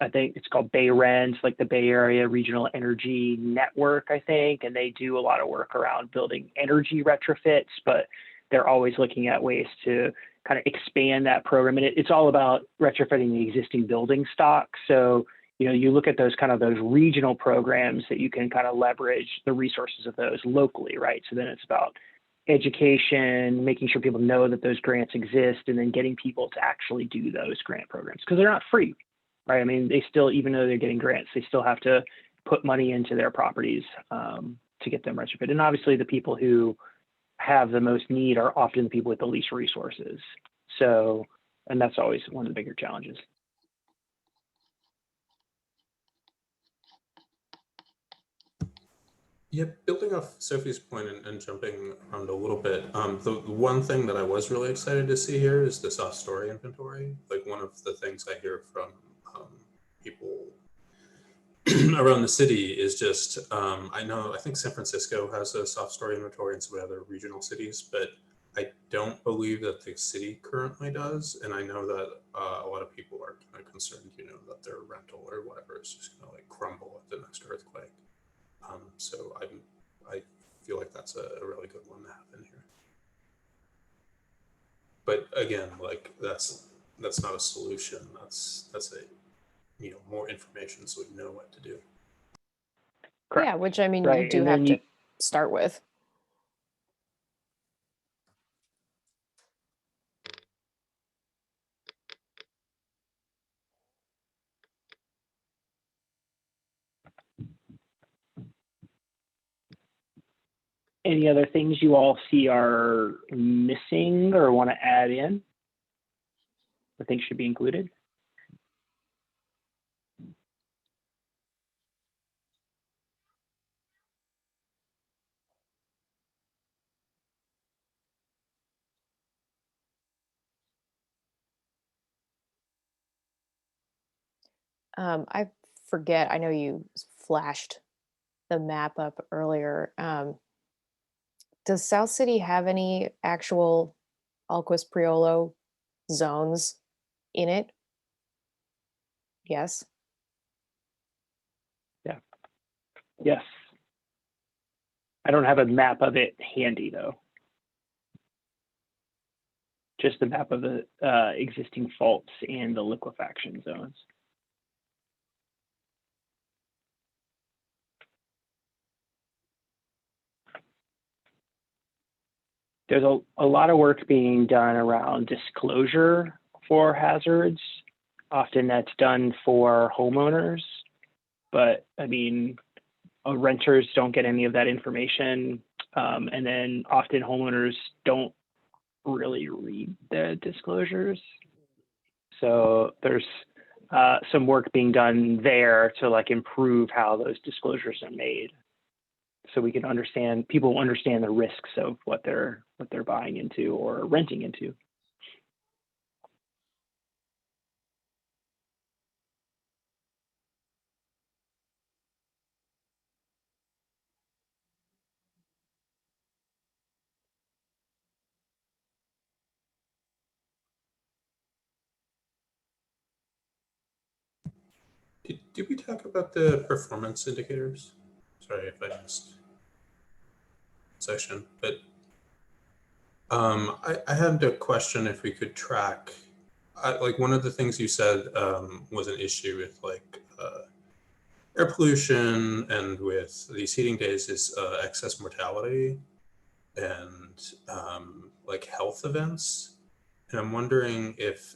I think it's called Bay Rents, like the Bay Area Regional Energy Network, I think, and they do a lot of work around building energy retrofits, but they're always looking at ways to kind of expand that program. And it's all about retrofitting the existing building stock. So, you look at those regional programs that you can kind of leverage the resources of those locally, right? So then it's about education, making sure people know that those grants exist, and then getting people to actually do those grant programs, because they're not free, right? I mean, they still, even though they're getting grants, they still have to put money into their properties to get them retrofitted. And obviously the people who have the most need are often the people with the least resources. So, and that's always one of the bigger challenges. Yeah, building off Sophie's point and jumping around a little bit, the one thing that I was really excited to see here is the soft story inventory. Like, one of the things I hear from people around the city is just, I think San Francisco has a soft story inventory and some other regional cities, but I don't believe that the city currently does. And I know that a lot of people are kind of concerned, that their rental or whatever is just going to like crumble at the next earthquake. So I feel like that's a really good one to have in here. But again, like that's not a solution. That's a more information so we know what to do. Correct. Yeah, which I mean, Right. you do have to start with. Any other things you all see are missing or want to add in, or think should be included? I forget, I know you flashed the map up earlier. Does South City have any actual Alquist Priolo zones in it? Yes. Yeah. Yes. I don't have a map of it handy though. Just the map of the existing faults and the liquefaction zones. There's a lot of work being done around disclosure for hazards. Often that's done for homeowners, but I mean, renters don't get any of that information. And then often homeowners don't really read the disclosures. So there's some work being done there to like improve how those disclosures are made, so we can understand, people understand the risks of what they're buying into or renting into. Did we talk about the performance indicators? Sorry if I missed section, but I had a question if we could track, like one of the things you said was an issue with like air pollution and with these heating days is excess mortality and like health events. And I'm wondering if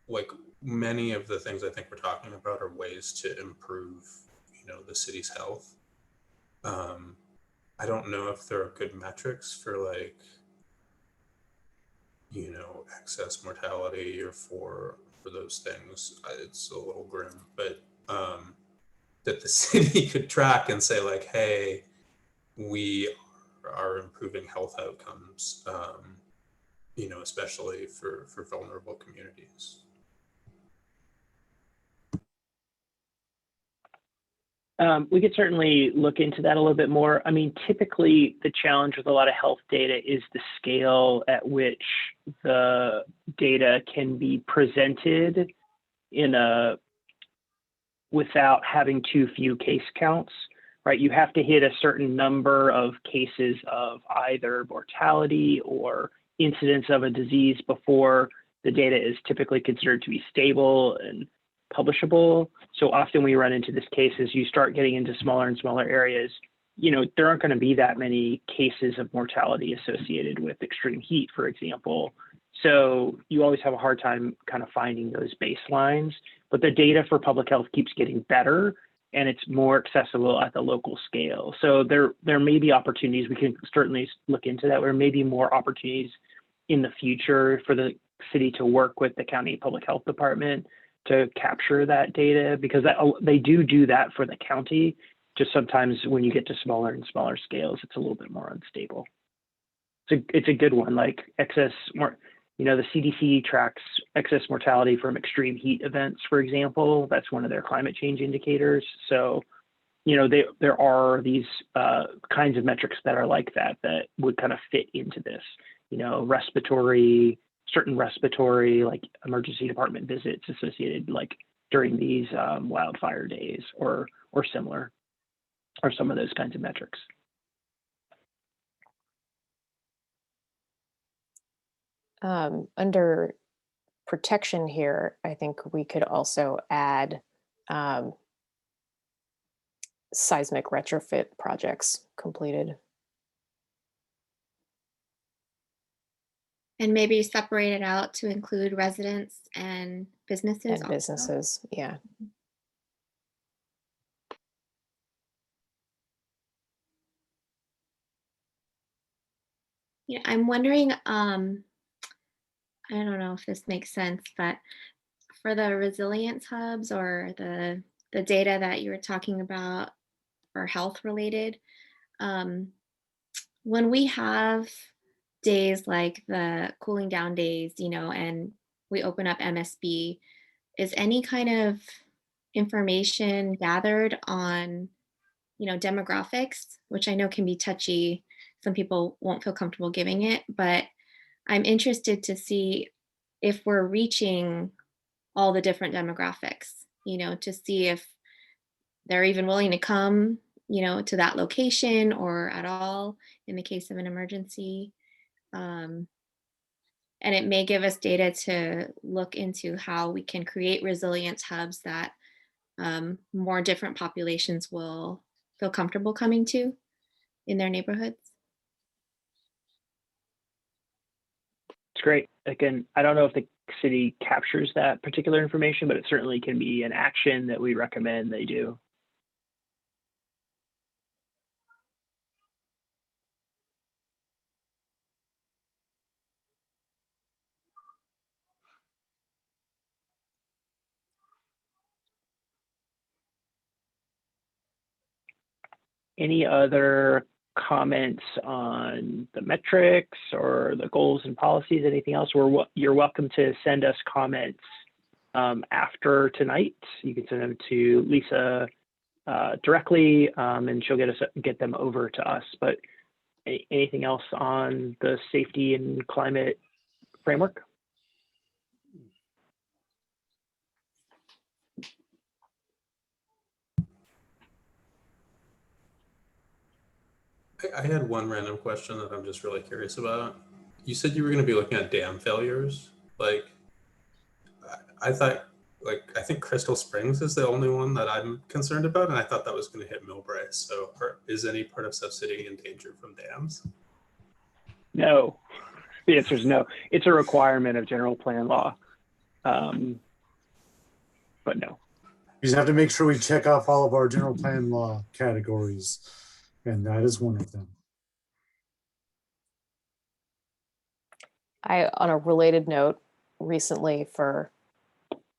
like many of the things I think we're talking about are ways to improve, the city's health. I don't know if there are good metrics for like, excess mortality or for those things. It's a little grim, but that the city could track and say like, hey, we are improving health outcomes, especially for vulnerable communities. We could certainly look into that a little bit more. I mean, typically the challenge with a lot of health data is the scale at which the data can be presented without having too few case counts, right? You have to hit a certain number of cases of either mortality or incidence of a disease before the data is typically considered to be stable and publishable. So often we run into this case as you start getting into smaller and smaller areas, there aren't going to be that many cases of mortality associated with extreme heat, for example. So you always have a hard time kind of finding those baselines, but the data for public health keeps getting better and it's more accessible at the local scale. So there may be opportunities, we can certainly look into that, where maybe more opportunities in the future for the city to work with the county public health department to capture that data, because they do that for the county. Just sometimes when you get to smaller and smaller scales, it's a little bit more unstable. It's a good one, like the CDC tracks excess mortality from extreme heat events, for example. That's one of their climate change indicators. So, there are these kinds of metrics that are like that would kind of fit into this, certain respiratory, like emergency department visits associated like during these wildfire days or similar, or some of those kinds of metrics. Under protection here, I think we could also add seismic retrofit projects completed. And maybe separate it out to include residents and businesses. And businesses, yeah. Yeah, I'm wondering, I don't know if this makes sense, but for the resilience hubs or the data that you were talking about for health related, when we have days like the cooling down days, and we open up MSB, is any kind of information gathered on, demographics, which I know can be touchy. Some people won't feel comfortable giving it, but I'm interested to see if we're reaching all the different demographics, to see if they're even willing to come, to that location or at all in the case of an emergency. And it may give us data to look into how we can create resilience hubs that more different populations will feel comfortable coming to in their neighborhoods. It's great. Again, I don't know if the city captures that particular information, but it certainly can be an action that we recommend they do. Any other comments on the metrics or the goals and policies, anything else? You're welcome to send us comments after tonight. You can send them to Lisa directly and she'll get them over to us. But anything else on the safety and climate framework? I had one random question that I'm just really curious about. You said you were going to be looking at dam failures. Like, I thought, like, I think Crystal Springs is the only one that I'm concerned about, and I thought that was going to hit Millbrae. So, is any part of Sub City in danger from dams? No, the answer is no. It's a requirement of general plan law, but no. We just have to make sure we check off all of our general plan law categories, and that is one of them. I, on a related note, recently for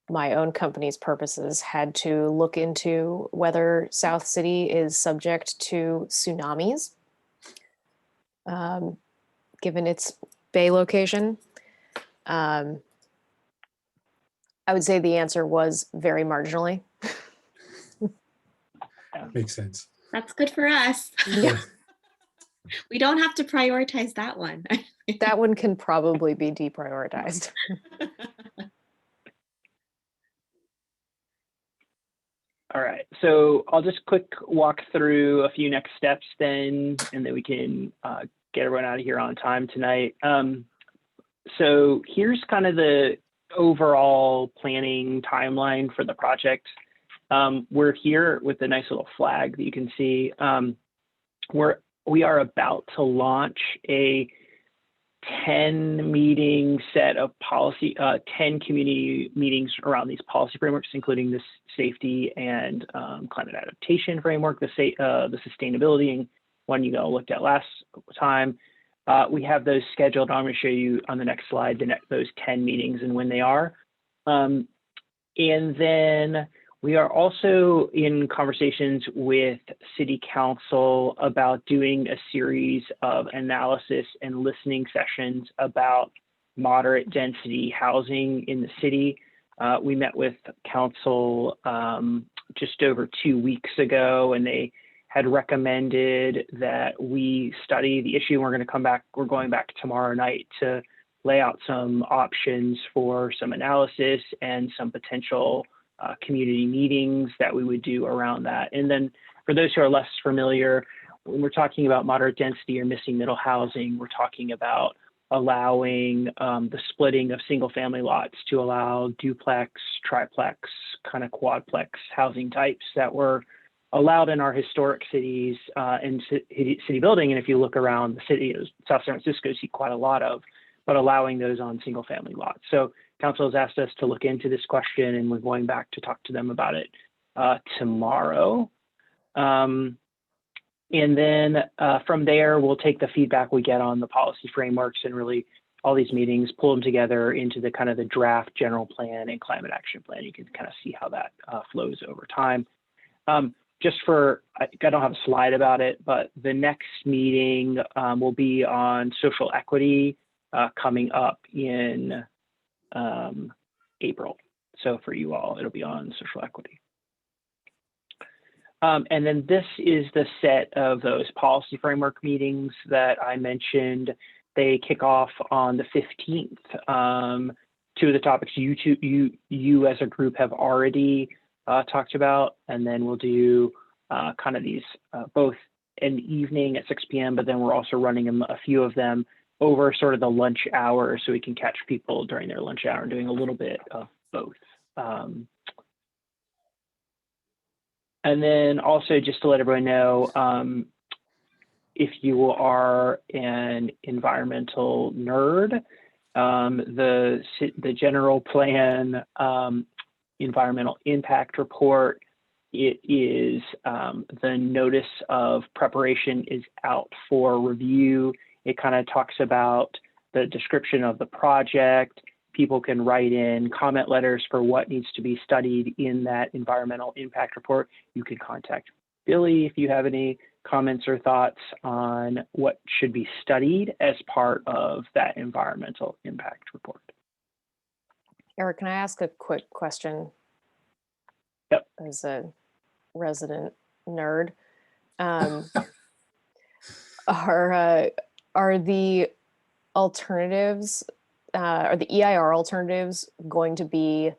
my own company's purposes, had to look into whether South City is subject to tsunamis, given its bay location. I would say the answer was very marginally. Makes sense. That's good for us. Yeah. We don't have to prioritize that one. That one can probably be deprioritized. All right, so I'll just quick walk through a few next steps then, and then we can get everyone out of here on time tonight. So here's kind of the overall planning timeline for the project. We're here with the nice little flag that you can see. We are about to launch a 10 meeting set of policy, 10 community meetings around these policy frameworks, including this safety and climate adaptation framework, the sustainability one you all looked at last time. We have those scheduled. I'm going to show you on the next slide those 10 meetings and when they are. And then we are also in conversations with City Council about doing a series of analysis and listening sessions about moderate density housing in the city. We met with Council just over 2 weeks ago, and they had recommended that we study the issue. We're going back tomorrow night to lay out some options for some analysis and some potential community meetings that we would do around that. And then for those who are less familiar, when we're talking about moderate density or missing middle housing, we're talking about allowing the splitting of single family lots to allow duplex, triplex, kind of quadplex housing types that were allowed in our historic cities and city building. And if you look around the city of South San Francisco, you see quite a lot of, but allowing those on single family lots. So Council has asked us to look into this question, and we're going back to talk to them about it tomorrow. And then from there, we'll take the feedback we get on the policy frameworks and really all these meetings, pull them together into the kind of the draft general plan and climate action plan. You can kind of see how that flows over time. Just for, I don't have a slide about it, but the next meeting will be on social equity coming up in April. So for you all, it'll be on social equity. And then this is the set of those policy framework meetings that I mentioned. They kick off on the 15th. Two of the topics you as a group have already talked about, and then we'll do kind of these both an evening at 6 p.m., but then we're also running a few of them over sort of the lunch hour so we can catch people during their lunch hour and doing a little bit of both. And then also just to let everyone know, if you are an environmental nerd, the general plan environmental impact report, it is the notice of preparation is out for review. It kind of talks about the description of the project. People can write in comment letters for what needs to be studied in that environmental impact report. You can contact Billy if you have any comments or thoughts on what should be studied as part of that environmental impact report. Eric, can I ask a quick question? Yep. As a resident nerd, are the alternatives, are the EIR alternatives going to be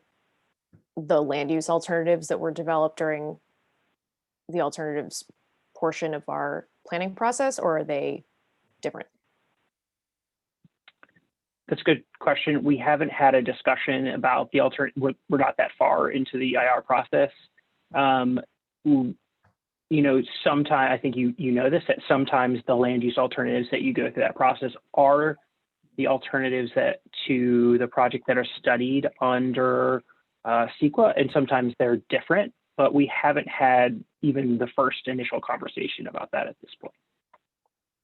the land use alternatives that were developed during the alternatives portion of our planning process, or are they different? That's a good question. We haven't had a discussion about the alternative. We're not that far into the IR process. You know, sometimes, I think you know this, that sometimes the land use alternatives that you go through that process are the alternatives that to the project that are studied under CEQA, and sometimes they're different, but we haven't had even the first initial conversation about that at this point.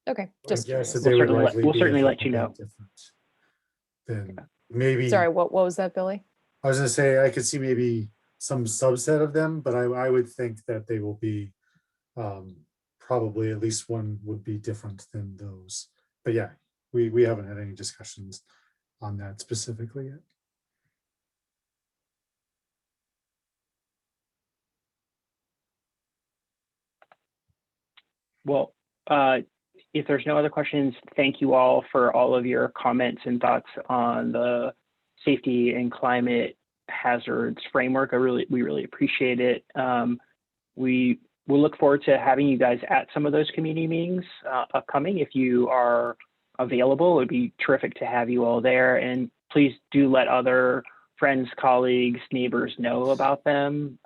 Okay, just Yes, curious. they would We'll likely certainly be a let you little know. bit different. Then maybe, Sorry, what was that, Billy? I was gonna say, I could see maybe some subset of them, but I would think that they will be probably at least one would be different than those. But yeah, we haven't had any discussions on that specifically yet. Well, if there's no other questions, thank you all for all of your comments and thoughts on the safety and climate hazards framework. We really appreciate it. We will look forward to having you guys at some of those community meetings upcoming. If you are available, it would be terrific to have you all there. And please do let other friends, colleagues, neighbors know about them.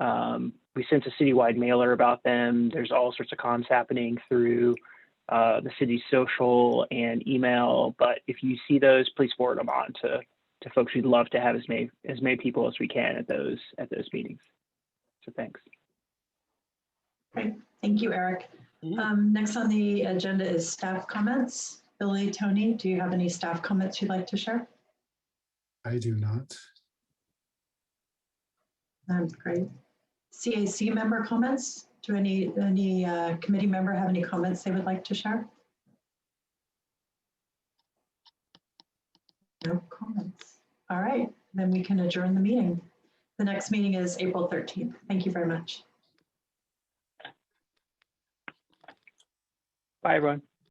We sent a citywide mailer about them. There's all sorts of comms happening through the city's social and email. But if you see those, please forward them on to folks. We'd love to have as many people as we can at those meetings. So thanks. Great, thank you, Eric. Next on the agenda is staff comments. Billy, Tony, do you have any staff comments you'd like to share? I do not. Great. CAC member comments? Do any committee member have any comments they would like to share? No comments. All right, then we can adjourn the meeting. The next meeting is April 13th. Thank you very much. Bye, everyone.